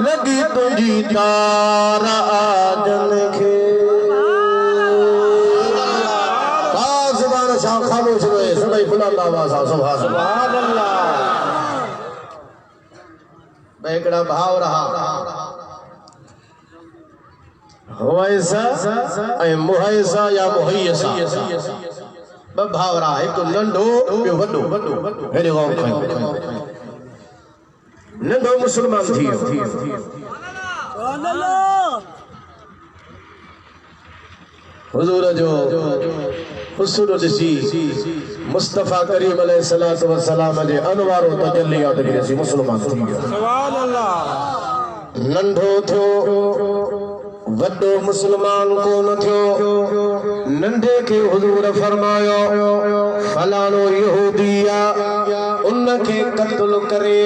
S1: लगी तुझी तार आजन खे खामोश रहे सभी बुलंद आवाज़ सां सुभान अल्लाह बेकड़ा भाव रहा हुवैसा ऐं मुहैसा या मुहैसा ब भाव रहा हिकु नंढो ॿियो वॾो हेॾे गौर कयो नंढो मुस्लमान थी वियो हुजूर जो हुस्न ॾिसी मुस्तफ़ा करीम अलैहिस्सलातु वस्सलाम जे अनवारो तजल्लियात ॾिसी मुस्लमान थी वियो
S2: सुभान अल्लाह
S1: नंढो थियो वॾो मुस्लमान कोन थियो नंढे खे हुजूर फरमायो फलानो यहूदी उनखे क़त्ल करे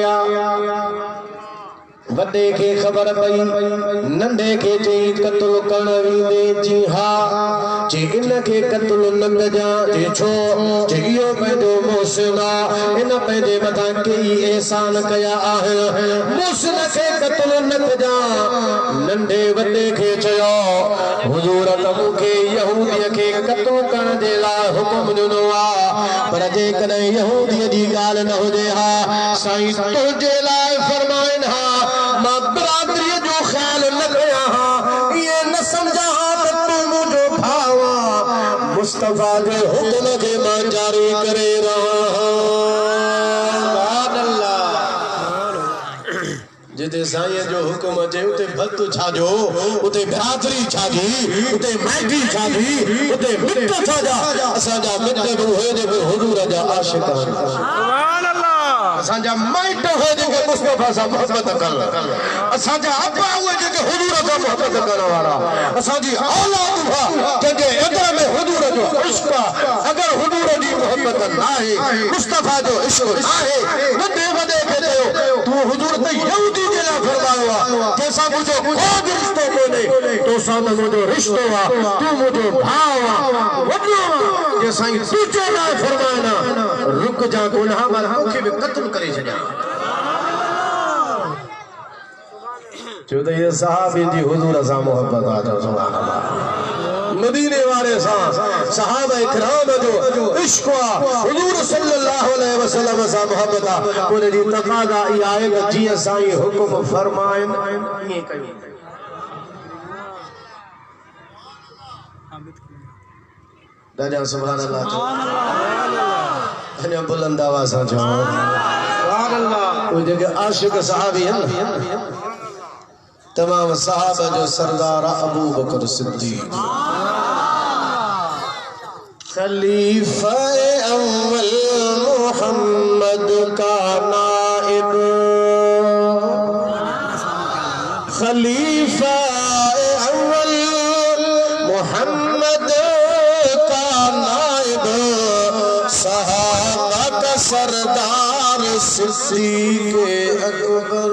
S1: वॾे खे ख़बर पई नंढे खे चई क़त्ल करण वेंदे जी हा जे इनखे क़त्ल न कजां जे छो जे इहो पंहिंजो मोहसिन आहे इन पंहिंजे मथां कई एहसान कया आहिनि मोहसिन खे क़त्ल न कजां नंढे वॾे खे चयो हुजूर त मूंखे यहूदीअ खे क़त्ल करण जे लाइ हुकुम ॾिनो आहे पर जेकॾहिं यहूदीअ जी ॻाल्हि न हुजे हा साईं तुंहिंजे लाइ फरमाइनि हा मां बिरादरीअ जो ख्याल न कयां ये न समझा त तू मुझो भावा मुस्तफा जे हुक्म खे मां जारी करे रहा सुभान अल्लाह जिते साईं जो हुक्म अचे उते भक्त छाजो उते बिरादरी छाजी उते माइटी छाजी उते मिट छाजा असांजा मिट बि होए जेके हुजूर जा आशिक
S2: सुभान अल्लाह
S1: असांजा माइट होए जेके मुस्तफा सां मोहब्बत कनि असांजा अब्बा उहे जेके हुजूर सां मोहब्बत करण वारा असांजी औलाद जंहिंजे एतिरे में हुजूर जो इश्क अगर हुजूर जी मोहब्बत नाहे मुस्तफा जो इश्क नाहे नंढे वॾे खे चयो तू हुजूर त यहूदी जे लाइ फरमायो आहे जंहिंसां मुंहिंजो को बि रिश्तो कोन्हे तोसां त मुंहिंजो रिश्तो आहे तू मुंहिंजो भाउ आहे वॾो आहे जे साईं तुंहिंजे लाइ फरमाइना रुक जा गुनाह मां मूंखे बि क़त्ल करे छॾिया छो त ये सहाबी जी हुजूर सां मोहब्बत आहे सुभान अल्लाह मदीने वाले सां सहाबा इकराम जो इश्क हुजूर सल्लल्लाहु अलैहि वसल्लम सां मोहब्बत उन जी तक़ाज़ा इहा आहे त जीअं साईं हुकुम फरमाइनि ईअं कयूं दादा सुभान अल्लाह अञा बुलंद आवाज़ सां चओ सुभान अल्लाह उहे जेके आशिक सहाबी आहिनि तमाम सहाबा जो सरदार अबू बकर सिद्दीक खलीफा अव्वल मोहम्मद का नाइब खलीफा अव्वल मोहम्मद का नाइब सहाबा का सरदार सिद्दीक़ अकबर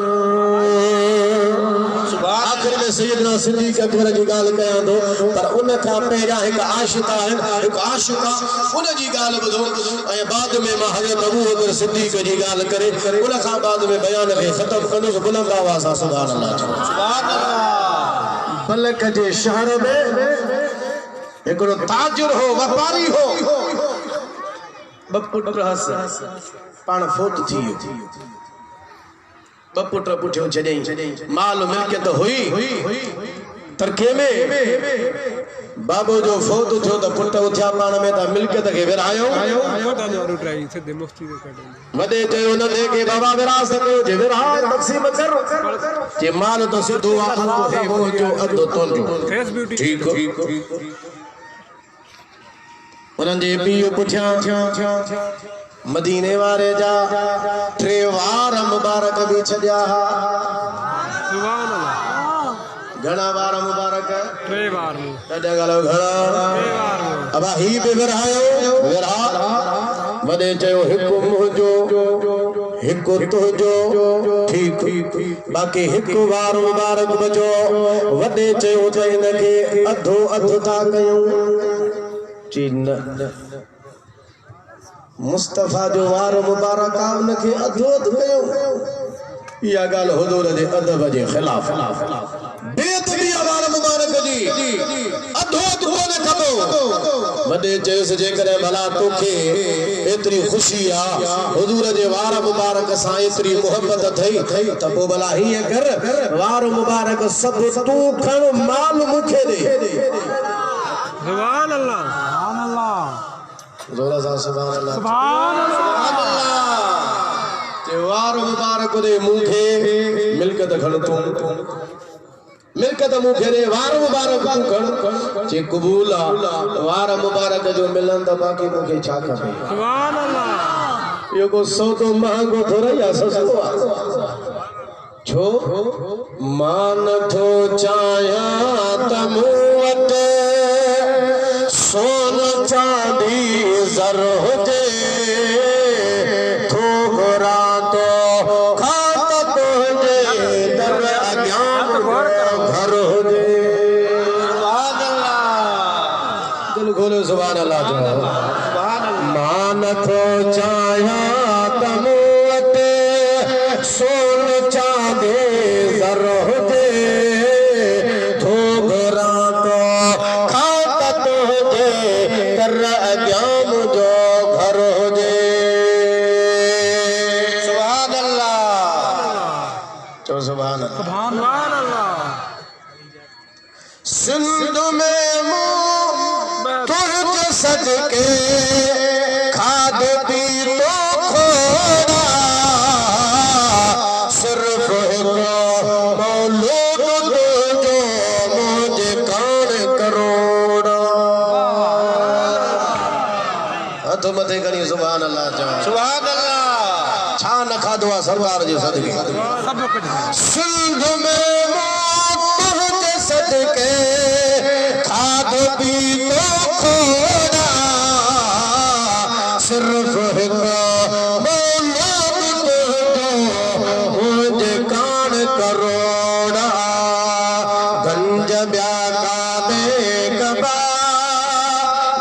S1: आखिर में सैयदना सिद्दीक़ अकबर जी गाल कयां दो पर उन खां पहिरियां हिकु आशिका हिकु आशिका उन जी गाल ॿुधो ऐं बाद में मां हज़रत अबू बकर सिद्दीक़ जी गाल करे उन खां बाद में बयान खे ख़त्म कंदुसि बुलंद आवाज़ सां सुभान अल्लाह सुभान अल्लाह बलक जे शहर में हिकिड़ो ताजिर हो वापारी हो बपुट हस पाण फोत थी वियो बपुट पुठियो छॾई माल मिल्कियत हुई तरके में बाबो जो फोत थियो त पुट उथिया पाण में त मिल्कियत खे विरायो वॾे चयो न दे के बाबा विरासत जे विराह तक़सीम कर जे माल तो सिधो आहे वो जो अधो तुंहिंजो ठीक उन्हनि जे पीउ पुठियां मदीने वारे जा 3 वार मुबारक भी छॾिया सुभान अल्लाह घणा वार मुबारक 3 वार ॾाढा ॻाल्हि घणा 3 वार अबा ही बि विरहायो विरहा वॾे चयो हिकु मुंहिंजो हिकु तुंहिंजो ठीक बाक़ी हिकु वार मुबारक बचो वॾे चयो त हिनखे अधो अधु था कयूं चीन मुस्तफा जो वार मुबारक उनके अधो अधु कयो या गाल हुजूर जे अदब जे खिलाफ बेदबी वार मुबारक जी अधो अधु कोन खबो वॾे चयोसि जेकॾहिं भला तोखे एतिरी ख़ुशी आ हुजूर जे वार मुबारक सां एतिरी मोहब्बत अथई त पोइ भला हीअं कर वार मुबारक सभु तूं खण माल मूंखे ॾे सुभान अल्लाह सुभान अल्लाह जोरा सा सुभान अल्लाह सुभान अल्लाह त्योहार मुबारक दे मूंखे मिल्कियत खण तूं मिल्कियत मूंखे दे वार मुबारक तूं खण जे क़बूल आ वार मुबारक जो मिलन त बाक़ी मूंखे छा खपे सुभान अल्लाह इहो को सौदो महांगो थोड़ा या सस्तो आ छो मान थो चाहियां त मूं वटि सोन चांदी ज़र हुजे थोरा तो खात तुंहिंजे दर अॻियां घर हुजे सुभान अल्लाह दिल खोलो सुभान अल्लाह मान थो चाहियां त मूं वटि सोन चांदी ज़र हुजे थोरा तो सिंध में तुर्ज सदके खाद पी तो खोड़ा सिर्फ मौलूद जो मुझे कान करोड़ा हथ मथे करी सुभान अल्लाह सुभान अल्लाह छा न खाधो आहे सरकार जे सदके सिंध में सदके खाद पी तो खोड़ा सिर्फ मुझे कान करोड़ा गंज ब्या कादे कबा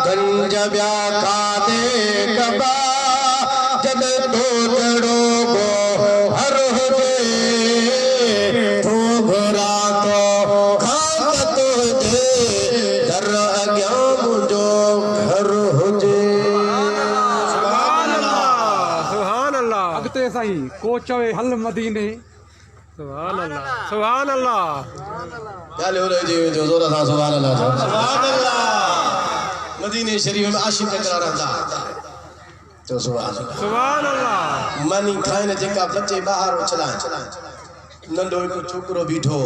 S1: गंज ब्या कादे कबा जब तो जड़ो को हर हुए तो भरा तो
S3: को चवे हल मदीने
S2: सुभान अल्लाह सुभान अल्लाह
S1: क्या ले रहे जी जो जोर था सुभान अल्लाह मदीने शरीफ में आशिक करार रहता तो सुभान
S2: अल्लाह
S1: मनी खाइन जेका बच्चे बाहर उछला नंढो को छोकरो बीठो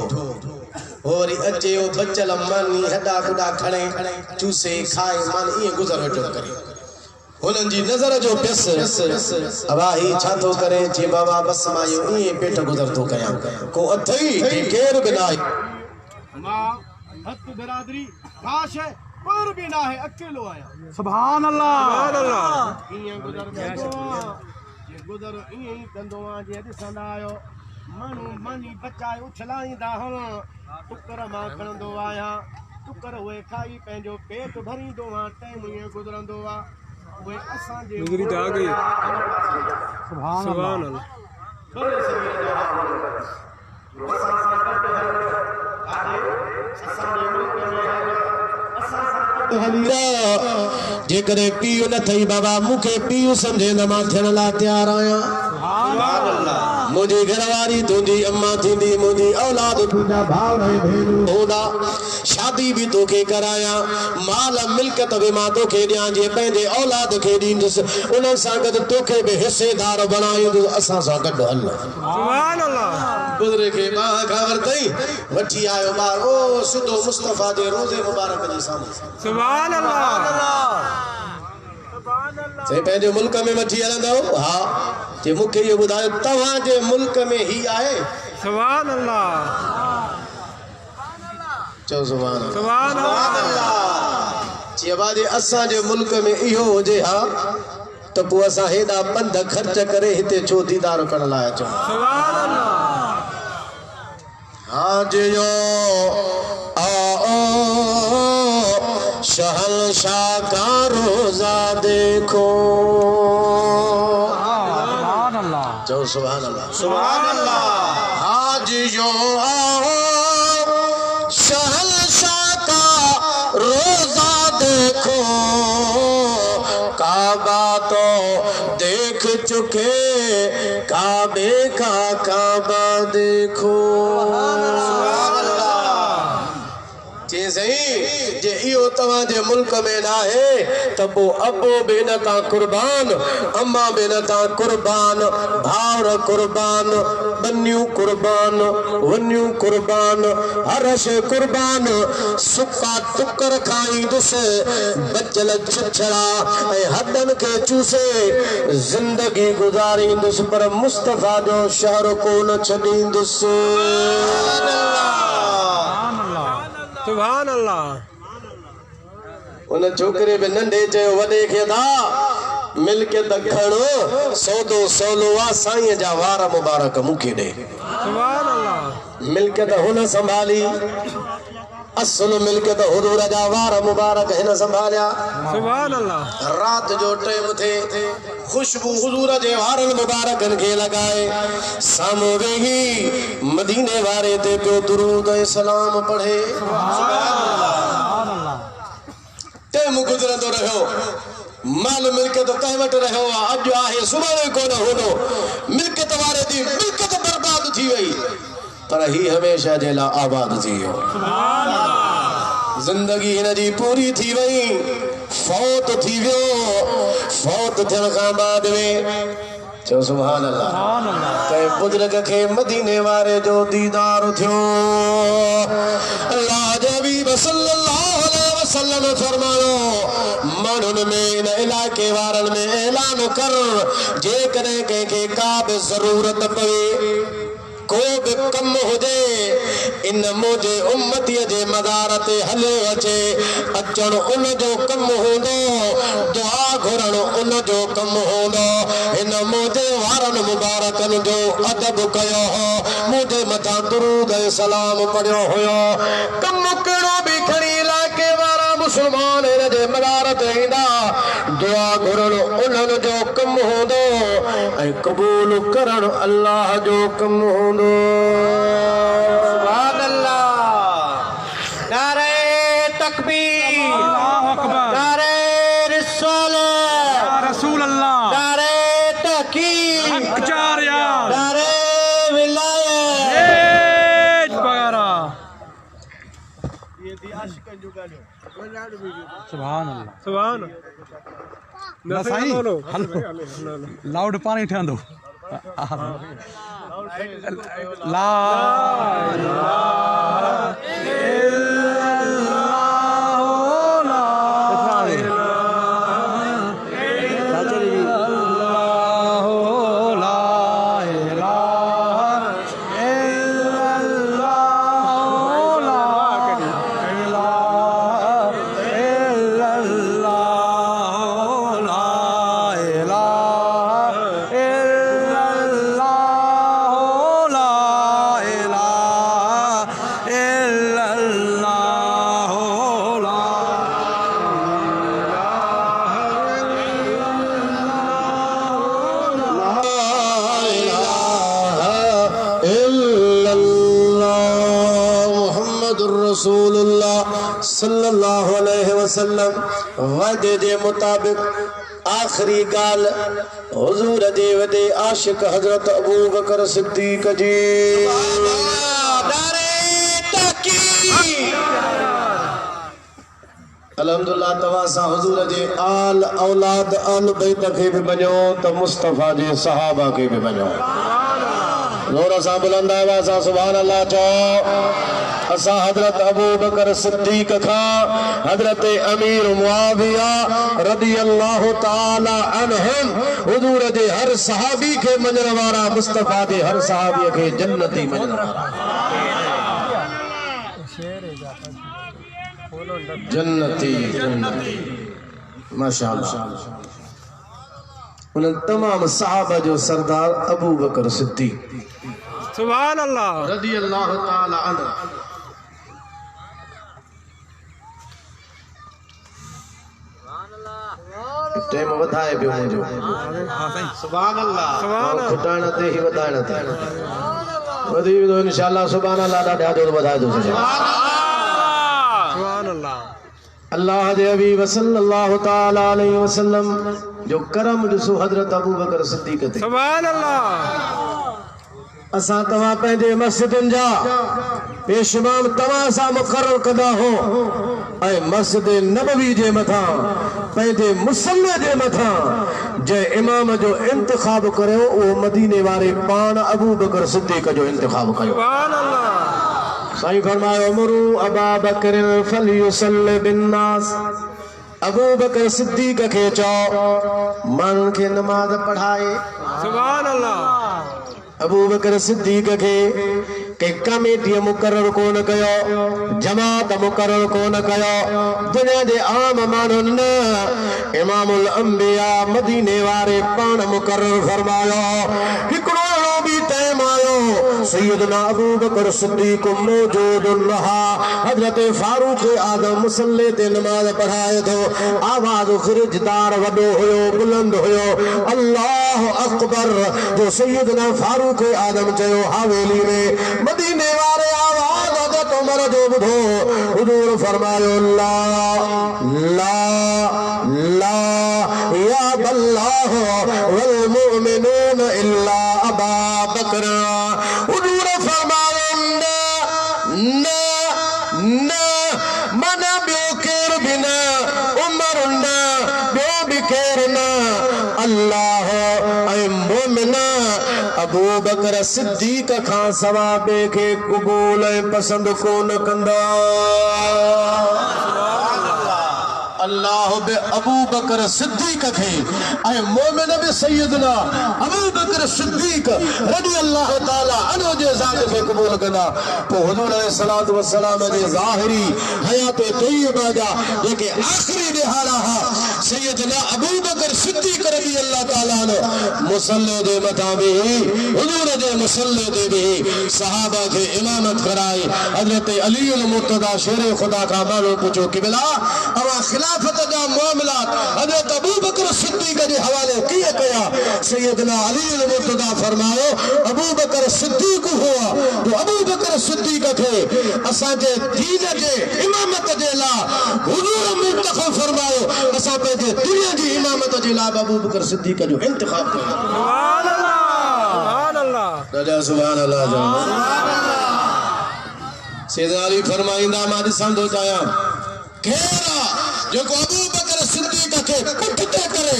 S1: होरी अचे ओ बचल मनी हडा कुडा खणे चूसे खाए मन ये गुजर वेठो करे हुनन जी नजर जो पिस अबा ही छा तो करे जे बाबा बस मायो ये पेट गुजर तो कया को अथई केर बिना
S4: मां हत बिरादरी काश है पर भी ना है अकेलो आया
S3: सुभान अल्लाह
S4: ये गुजर गया जे गुज़र ईअं ई कंदो आहियां जे ॾिसंदा आहियो माण्हू मानी बचाए उछलाईंदा हण टुकर मां खणंदो आहियां टुकर उहे खाई पंहिंजो पेट भरींदो आहियां टाइम ईअं गुज़रंदो आहे उहे असांजे
S2: गुज़री त आ गई सुभान अल्लाह
S4: भले शरीर जा असां सां गॾु हल असांजे मुल्क में हल असां सां
S1: जेकॾहिं पीउ न थई बाबा मूंखे पीउ सम्झे न मां थियण लाइ तयारु आहियां मुझे घरवारी तुझी अम्मा थींदी मुझी औलाद तुझा भाउ हूंदा शादी भी तोखे कराया माल मिल्कत भी मां तोखे ॾियां जे पंहिंजे औलाद खे ॾींदुसि उन सां गॾु तोखे भी हिसेदार बणाईंदुसि असां सां गॾु हल
S2: सुभान अल्लाह
S1: गुज़रे खे मां ख़बर अथई वठी आयो ॿार ओ सिधो मुस्तफ़ा जे रोज़े मुबारक जे साम्हूं
S2: सुभान अल्लाह
S1: साईं पंहिंजे मुल्क में वठी हलंदव हा जे मूंखे इहो ॿुधायो तव्हांजे मुल्क में ही आहे
S2: सुभान अल्लाह
S1: चओ सुभान अल्लाह
S2: सुभान अल्लाह
S1: जे बाजे असांजे मुल्क में इहो हुजे हा त पोइ असां हेॾा पंध ख़र्च करे हिते छो दीदार करण लाइ अचूं
S2: सुभान अल्लाह
S1: आज यो आओ शहंशाह का रोजा देखो
S3: सुभान अल्लाह
S1: जो सुभान अल्लाह आज यो आओ शहंशाह का रोजा देखो काबा तो देख चुके काबे का काबा देखो जे सही जे इहो तव्हांजे मुल्क में न आहे त पोइ अबो बि न तां कुर्बान अम्मा बि न तां कुर्बान भाउर कुर्बान बनियूं कुर्बान वनियूं कुर्बान हर शइ कुर्बान सुका टुकर खाईंदुसि बचल छछड़ा ऐं हॾनि खे चूसे ज़िंदगी गुज़ारींदुसि पर मुस्तफ़ा जो शहर कोन छॾींदुसि
S2: सुभान अल्लाह
S1: उन छोकिरे बि नंढे चयो वॾे खे था मिल्कियत खणो सौदो सवलो आहे साईं जा वार मुबारक मूंखे ॾे
S2: सुभान अल्लाह
S1: मिल्कियत हुन संभाली असुल मिल्कियत हुजूर जा वार मुबारक हिन संभालिया
S2: सुभान अल्लाह
S1: रात जो टाइम थे खुशबू हुजूर जे वारनि मुबारकनि खे लॻाए साम्हूं वेही मदीने वारे ते पियो दुरूद ऐं सलाम पढ़े टाइम गुज़रंदो रहियो माल मिल्कियत कंहिं वटि रहियो आहे अॼु आहे सुभाणे कोन हूंदो मिल्कियत वारे जी मिल्कियत बर्बाद थी वई पर ही हमेशा जे लाइ आबाद थी वियो जिंदगी हिन जी पूरी थी वई फौत थी वियो फौत थियण खां बाद में चओ सुभान अल्लाह कंहिं बुज़ुर्ग खे मदीने वारे जो दीदार थियो अल्लाह जे हबीब सल्लल्लाहु अलैहि वसल्लम फरमायो माण्हुनि में इन इलाइक़े वारनि में ऐलान कर जेकॾहिं कंहिंखे का बि ज़रूरत पवे को भी कम हुजे इन मुझे उम्मतीअ जे मदार ते हलियो अचे अचण उन जो कम हूंदो दुआ घुरण उन जो कम हूंदो इन मुझे वारनि मुबारकनि जो अदब कयो हो मुझे मथां दुरूद ऐं सलाम पढ़ियो हुयो कम कहिड़ो बि खणी इलाइक़े वारा मुस्लमान हिन जे मदार ते ईंदा दुआ घुरण उन्हनि जो कम हूंदो ऐं क़बूल करण अल्लाह जो कम हूंदो सुभान अल्लाह नारे तकबीर
S3: अल्लाहु अकबर
S1: नारे रिसालत
S3: या रसूल अल्लाह
S1: नारे तहकीक
S3: हक चार यार
S1: नारे विलायत
S3: एज बगारा
S4: ये दी आशिकन जो गालियो
S3: सुभान अल्लाह
S2: सुभान
S3: ना साईं लाउड पानी ठहंदो ला
S1: वसल्लम वादे जे मुताबिक आखिरी गाल हुजूर जे वडे आशिक हजरत अबू बकर सिद्दीक जी अल्हम्दुलिल्लाह तवा सा हुजूर जे आल औलाद आल बैत के भी बनो तो मुस्तफा जे सहाबा के भी बनो जोर सा बुलंद आवाज सा सुभान अल्लाह चओ असा हजरत अबू बकर सिद्दीक खां हजरत अमीर मुआविया रदी अल्लाह ताला अन्हुम हुजूर जे हर सहाबी के मञण वारा मुस्तफा जे हर सहाबी के जन्नती मञण वारा जन्नती जन्नती माशाअल्लाह उन तमाम सहाबा जो सरदार अबू बकर सिद्दीक
S2: सुभान अल्लाह
S1: रदी अल्लाह ताला अन्हु टाइम वधाए पियो मुंहिंजो सुभान अल्लाह खुटाइण ते ही वधाइण ते वधी वेंदो इंशाअल्लाह सुभान अल्लाह ॾाढा जोर वधाए थो सघे
S2: सुभान अल्लाह
S1: अल्लाह दे हबीब सल्लल्लाहु ताला अलैहि वसल्लम जो करम ॾिसो हजरत अबू बकर सिद्दीक ते
S2: सुभान अल्लाह
S1: असां तव्हां पंहिंजे मस्जिदुनि जा पेशवान तव्हां सां मुक़रर कंदा हो ऐं मस्जिद नबवी जे मथां पंहिंजे मुसल्ले जे मथां जंहिं इमाम जो इंतिखाब करियो उहो मदीने वारे पाण अबू बकर सिद्दीक जो इंतिखाब कयो
S2: सुभान अल्लाह
S1: साईं फरमायो उमरू अबा बकर फलियुसल्लि बिन्नास अबू बकर सिद्दीक के चओ माण्हुनि खे नमाज़ पढ़ाए
S2: सुभान अल्लाह
S1: अबू बकर सिद्दीक के कमेटी मुकर्रर कोन कयो जमात मुकर्रर कोन कयो दुनिया जे आम माण्हुनि न इमामुल अंबिया मदीने वारे पाण मुकर्रर फरमायो हिकिड़ो अहिड़ो बि टाइम आयो सैयदना अबू बकर सिद्दीक मौजूदुन रहा हजरत फारूक आदम मुसल्ले ते नमाज पढ़ाए थो आवाज खिरजदार वॾो हुयो बुलंद हुयो अल्लाह अकबर जो सैयदना फारूक आदम चयो हवेली में मदीने वाले आवाज हजरत उमर जो बुधो हुजूर फरमायो ला ला ला या अल्लाह वल मुमिनून इल्ला अबा बकर हुजूर फरमायो न न मन बियो केर बिना उमर न बियो भी केर न अल्लाह ऐ मोमिना अबू बकर सिद्दीक खां सवा ॿिए खे क़बूल ऐं पसंदि कोन कंदा अल्लाह बे अबू बकर सिद्दीक खे ऐं मोमिन बि सैयदना अबू बकर सिद्दीक रज़ी अल्लाह ताला अन्हु जे ज़ात खे क़बूल कंदा पोइ हुजूर अलैहिस्सलातु वस्सलाम जे ज़ाहिरी हयात तय्यबा जा जेके आख़िरी ॾिहाड़ा हा सैयदना अबू बकर सिद्दीक रज़ी अल्लाह ताला अन्हु मुसल्ले जे मथां बि हुजूर जे मुसल्ले ते बि सहाबा खे इमामत कराई हज़रत अली अल मुर्तज़ा शेर खुदा खां माण्हू पुछो क़िबला अवां खिलाफत जा मामलात हजरत अबू बकर सिद्दीक जे हवाले किए कया सैयदना अली अल मुर्तज़ा फरमायो अबू बकर सिद्दीक हुआ तो अबू बकर सिद्दीक खे असां जे दीन जे इमामत जे ला हुजूर मुंतखब फरमायो असां पंहिंजे दुनिया जी इमामत जे ला अबू बकर सिद्दीक जो इंतखाब कयो
S2: सुभान अल्लाह
S1: राजा सुभान अल्लाह जो सैयदना अली फरमाइंदा मां ॾिसंदो चाहियां केरा जो अबू बकर सिद्दीक के पुठिते करे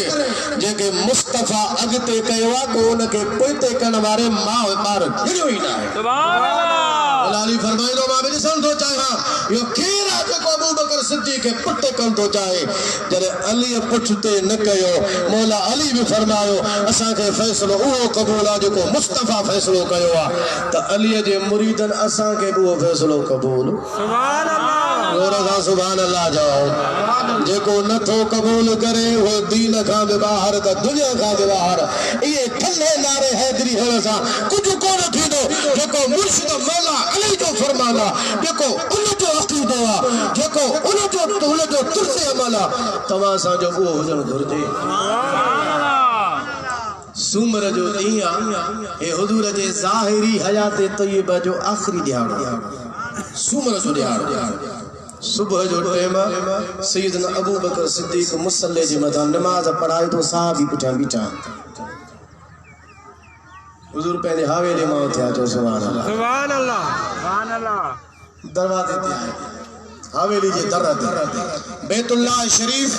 S1: जेके मुस्तफा अगते कयो को उनके पोइते करण वारे मां ॿार गिरियो ई ना है
S2: सुभान अल्लाह
S1: अली फरमाइंदो मां भी ॾिसंदो चाहियां यो केरा जो अबू बकर सिद्दीक के पुठिते कन तो चाहे जरे अली पुठिते न कयो मौला अली भी फरमायो असा के फैसलो वो कबूल आ जो मुस्तफा फैसलो कयो आ त अली जे मुरीदन असा के वो फैसलो कबूल
S2: सुभान अल्लाह
S1: जोरा सुभान अल्लाह जाओ जेको नथो कबूल करे वो दीन खां बि ॿाहिर त दुनिया खां बि ॿाहिर इहे थल्ले नारे हैदरी हुअण सां कुझु कोन थींदो जेको मुर्शिद मौला अली जो फरमान आहे जेको उन जो अक़ीदो आहे जेको उन जो तुर्से अमल आहे तव्हां असांजो उहो हुजणु घुरिजे सूमर जो ॾींहुं आहे हे हुजूर जे ज़ाहिरी हयात तय्यबा जो आख़िरी ॾियारो सूमर जो ॾियारो सुबह जो टाइम सैयदना अबू बकर सिद्दीक मुसल्ले जे मथा नमाज पढ़ाए तो साहबी पुठियां बीठा हुजूर पंहिंजे हवेली मां उथिया चो सुभान अल्लाह
S2: सुभान अल्लाह सुभान अल्लाह
S1: दरवाजे ते आए हवेली जे दर ते बैतुल्लाह शरीफ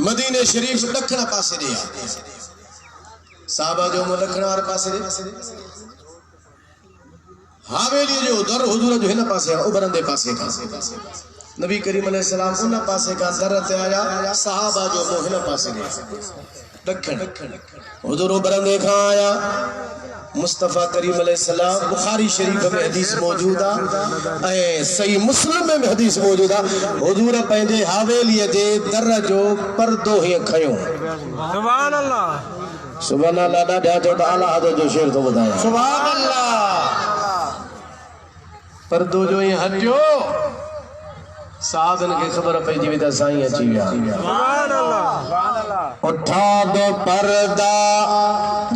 S1: मदीने शरीफ दखण पासे ॾे आहे साहबा जो मुंहुं दखण वारे पासे ॾे हवेली जो दर हुजूर जो हिन पासे उभरंदे पासे का नबी करीम अलैहि सलाम उन पासे का दर ते आया साहबा जो मुंहुं हिन पासे ॾे दखण हुजूर उभरंदे खां आया मुस्तफा करीम अलैहि सलाम बुखारी शरीफ में हदीस मौजूद है ए सही मुस्लिम में हदीस मौजूद है हुजूर पंहिंजे हवेली जे दर जो पर्दो ही खयो
S2: सुभान अल्लाह
S1: सुभान अल्लाह ॾाढा चो त आला हद जो शेर तो ॿुधाया सुभान अल्लाह पर्दो जो ही हटियो साधन के खबर पईजी वेंदा साईं अची विया
S2: सुभान अल्लाह
S1: उठा दो पर्दा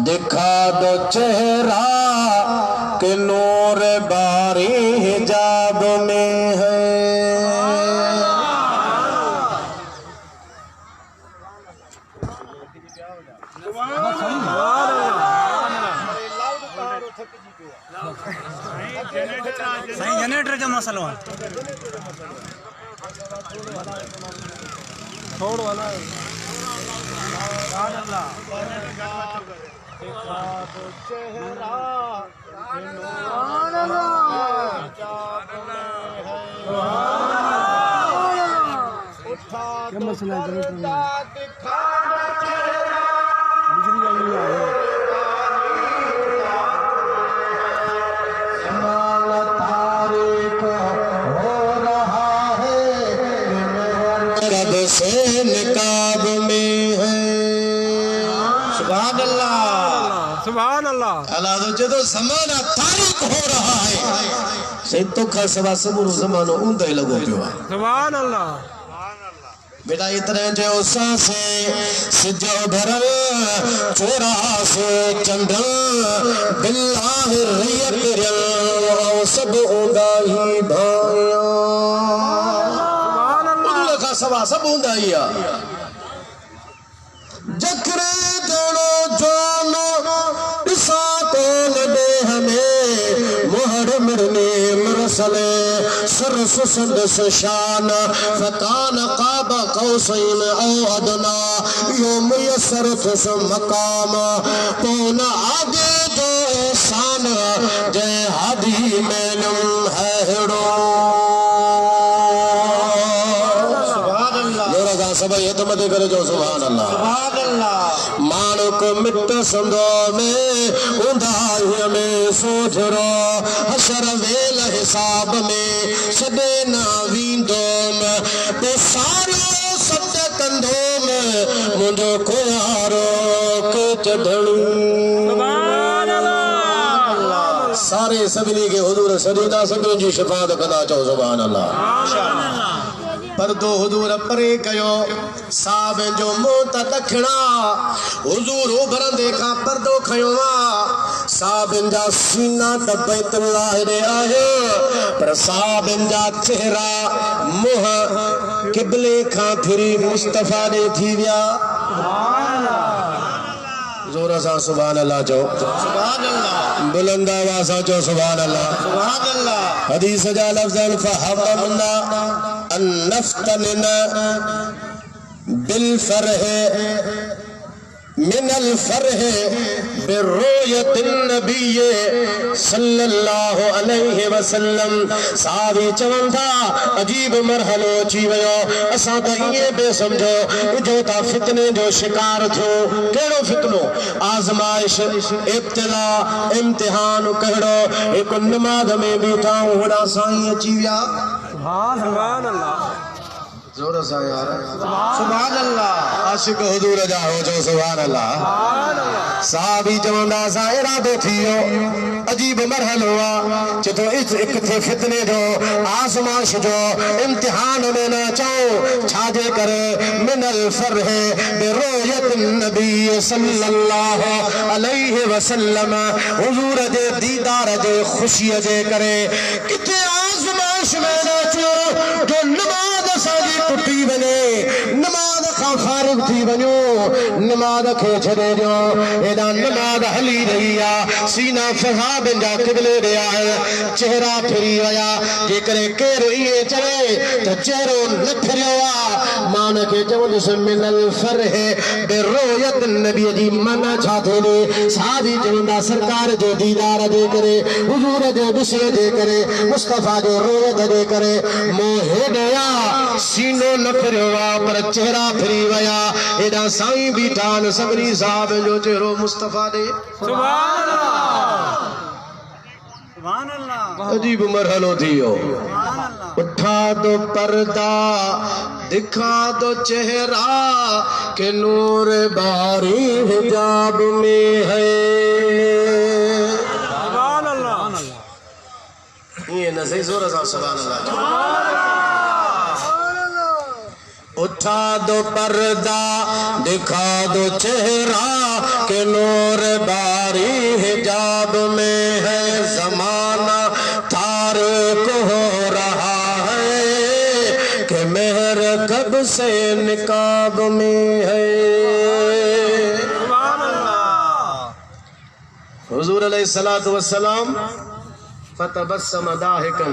S1: दिखा दो चेहरा कि नूर बारी हिजाब में है
S3: सही जनरेटर जो मसलो है
S2: छोड़ वाला
S4: सुभान अल्लाह दिखा दो चेहरा सुभान अल्लाह उठा दो पर्दा दिखा दो चेहरा
S2: बिजली वाली है
S1: से निकाब में है सुभान अल्लाह
S2: सुभान अल्लाह
S1: अल्लाह तो जदों ज़माना तारीख हो रहा है से तो का सवा सबुर ज़मानो ऊंधे लगो पियो आहे
S2: सुभान अल्लाह
S1: बेटा इतने जो सांसे सिजो भरल चोरा से चंदन बिल्लाह रियत रियल सब होगा ही भाया सवा सब होंदा ही आ जकरे जोड़ो जोनो दिसा कोल दे हमें मोहर मरने मरसले सर सुसंद सुशान फकान काबा कौसैन औ अदना यो मुयसर तुस मकाम पौन आगे जो एहसान जय हादी मैलम है हेड़ो सब हितमत करे जो सुभान अल्लाह मानुक मिट संदो में उंधाई में सोझरो हशर वेल हिसाब में सदे ना वींदो पे सारो सत्य कंधो में मुंजो कोयारो के चढ़णू
S2: सुभान अल्लाह
S1: सारे सभिनी के हुजूर सदीदा सभिनी जी शिफात कदा चो सुभान अल्लाह पर्दो हुजूर परे कयो साहब जो मुंह त दखणा हुजूर उभरंदे खां पर्दो खयो साहब जा सीना त बैतुल्लाह रे आहे पर साहब जा चेहरा मुंह किबले खां फिरी मुस्तफा दे थी विया जोर सा सुभान अल्लाह चो सुभान अल्लाह बुलंद आवाज सां चो सुभान अल्लाह हदीस जा लफ्ज़न फहमना अन नफ्तनना बिल फरह मिनल फरह बिरुयतिन नबी सल्लल्लाहु अलैहि वसल्लम सावी चवंदा अजीब मरहलो अची वियो असां त इएं बे समझो जो ता फितने जो शिकार थियो कहिड़ो फितनो आज़माइश इब्तिला इम्तिहान कहिड़ो हिकु नमाज़ में बीठा होड़ा साईं अची विया
S2: सुभान अल्लाह
S1: जोर सा यार सुभान अल्लाह आशिक हुजूर जा हो जो सुभान अल्लाह साहबी चवंदा सा इरादो थियो अजीब मरहलो आ चतो इस एक थे फितने जो आज़माइश जो इम्तिहान में ना चाओ छाजे करे मिनल फरह बिरुयत नबी सल्लल्लाहु अलैहि वसल्लम हुजूर दे दीदार दे खुशी जे करे किथे आज़माइश में ना चो जो फारिग थी वञो नमाज खे छॾे ॾियो एॾा नमाज हली रही आहे सीना फ़ज़ा जा क़िबले ॾे आहे चेहरा फिरी विया जेकॾहिं केरु ईअं चवे त चेहरो न फिरियो आहे मां उनखे चवंदुसि मिनल फ़रह बिरुयत नबी जी माना छा थींदी सादी चवंदा सरकार जे दीदार जे करे हुजूर जे ॾिसे जे करे मुस्तफ़ा जो रोयत जे करे मूं हेॾया सीनो न फिरियो आहे पर चेहरा फिरी विया एॾा साईं बीठा आहिनि सभिनी साहब जो चेहरो मुस्तफ़ा ॾे
S2: सुभान
S3: अल्लाह
S1: अजीब मरहलो थी वियो उठा दो पर्दा दिखा दो चेहरा के नूर बारी हिजाब में है
S2: अल्लाह
S1: ये न सही जोर से सुभान अल्लाह उठा दो पर्दा दिखा दो चेहरा के नूर बारी हिजाब में है जमाना तारीक हो रहा है कि मेहर कब से निकाब में है हुजूर अलैहिस्सलातु वस्सलाम फतबस्सम दाहिकन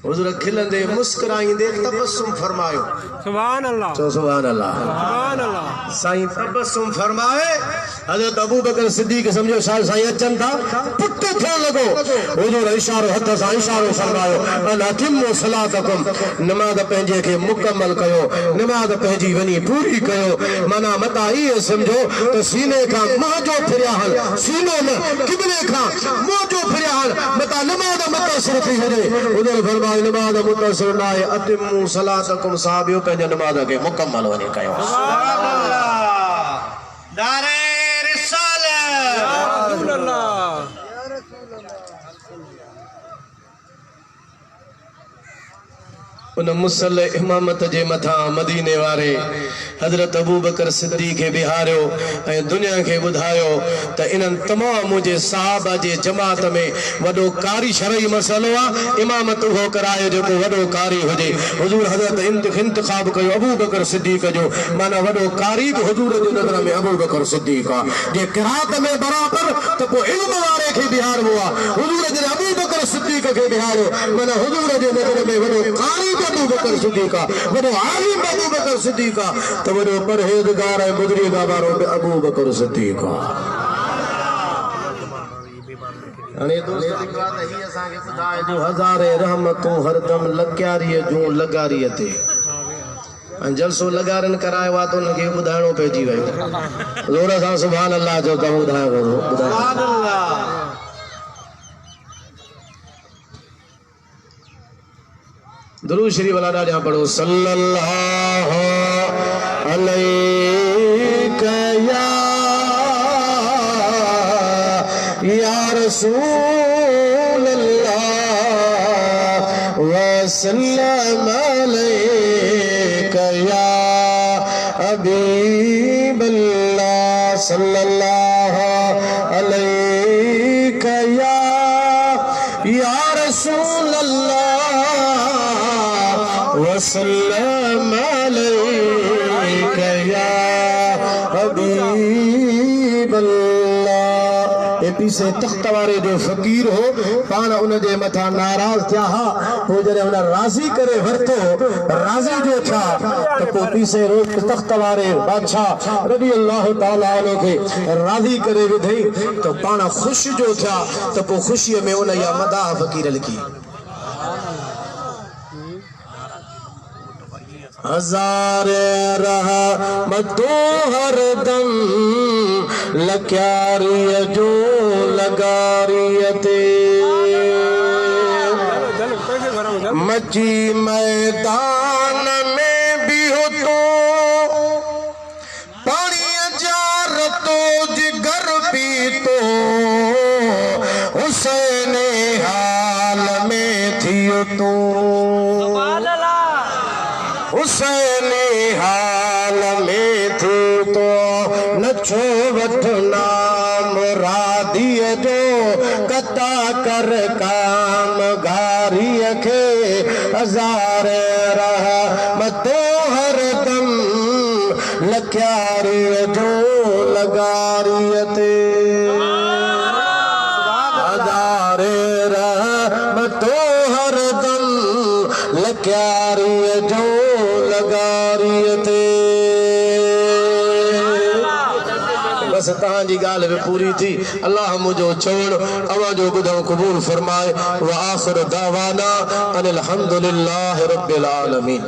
S1: हुजूर खिलंदे मुस्कुराइंदे तबस्सुम फरमायो
S2: सुभान अल्लाह
S1: सुभान अल्लाह
S2: सुभान अल्लाह
S1: साईं तबस्सुम फरमाए हज़रत अबू बकर सिद्दीक़ समझो साईं अचन था पुट थियण लॻो हुजूर इशारो हथ सां इशारो फरमायो अन अतिमु सलातकुम नमाज़ पंहिंजे खे मुकमल कयो नमाज़ पंहिंजी वञी पूरी कयो माना मता इहे समझो त सीने खां मुंहिंजो फिरिया हल सीनो न क़िबले खां मुंहिंजो फिरिया हल मता नमाज़ मुतासिर थी वञे हुजूर फरमायो नमाज़ मुतासिर न आहे अतिमु सलातकुम साहबियो पंहिंजे नमाज़ खे मुकमल वञी कयो
S3: सुभान अल्लाह दारे रिसालत
S1: उन मुसल इमामत जे मथा मदीने वारे हजरत अबू बकर सिद्दीक़ खे बिहारियो ऐं दुनिया खे ॿुधायो त इन्हनि तमामु मुंहिंजे साहबा जे जमात में वॾो कारी शरई मसइलो आहे इमामत उहो करायो जेको वॾो कारी हुजे हुजूर हज़रत इंतिखाब कयो अबू बकर सिद्दीक़ जो माना वॾो कारी बि हुजूर जे नज़र में अबू बकर सिद्दीक़ आहे जे क़िरात में बराबर त पोइ इल्म वारे खे बिहारबो आहे हुजूर जे अबू बकर सिद्दीक़ खे बिहारियो माना हुजूर जे नज़र में वॾो कारी अबू बकर सिद्दीक़ वॾो आलिम अबू बकर सिद्दीक़ त वॾो परहेज़गार ऐं बुज़ुर्ग वारो अबू बकर सिद्दीक़ हाणे दोस्त जी बात ही असांखे ॿुधाए जो हज़ारे रहमतूं हरदम लकियारीअ जूं लगारीअ ते ऐं जलसो लगारनि करायो आहे त उनखे ॿुधाइणो पइजी वियो ज़ोर सां सुभान अल्लाह जो त ॿुधायो सुभान अल्लाह दुरूद शरीफ वाला ॾाढा पढ़ो सल्लल्लाहु अलैका या रसूल अल्लाह व सल्लम अलैका या हबीब अल्लाह सल्लल्लाहु अलैका या रसूल अल्लाह वसल्लम अलैका या हबीब अल्लाह ए पीछे तख्त वारे जो फकीर हो पान उन जे मथा नाराज थिया हा हो जॾहिं हुन राज़ी करे वरितो राज़ी जो थिया त पोइ पीछे रोज़ तख्त वारे बादशाह रज़ी अल्लाह ताला अन्हु खे राज़ी करे विधई त पाण ख़ुशि जो थिया त पोइ ख़ुशीअ में उन जा मदाह फ़कीर लिखी हज़ारे रहमतूं हरदम लकियारीअ जो लगारीअ ते मची मैदान में भी हो तो पाणीअ जा रतो जिगर पी तो हुसैन हाल में थियो तो हुसैन हाल में थी तो नछो वठ नाम राधीअ जो कता कर काम गारीअ खे हज़ार रहमतूं हरदम लक्यारी जो लगारियते हजारे रहमतों हर दम लक्यारी जो लगारियते बस तहां जी गाल भी पूरी थी अल्लाह मुझो छोड़ अवा जो ॿुधो क़बूल फरमाए व आखिर दावाना अनिल हम्दुलिल्लाहि रब्बिल आलमीन।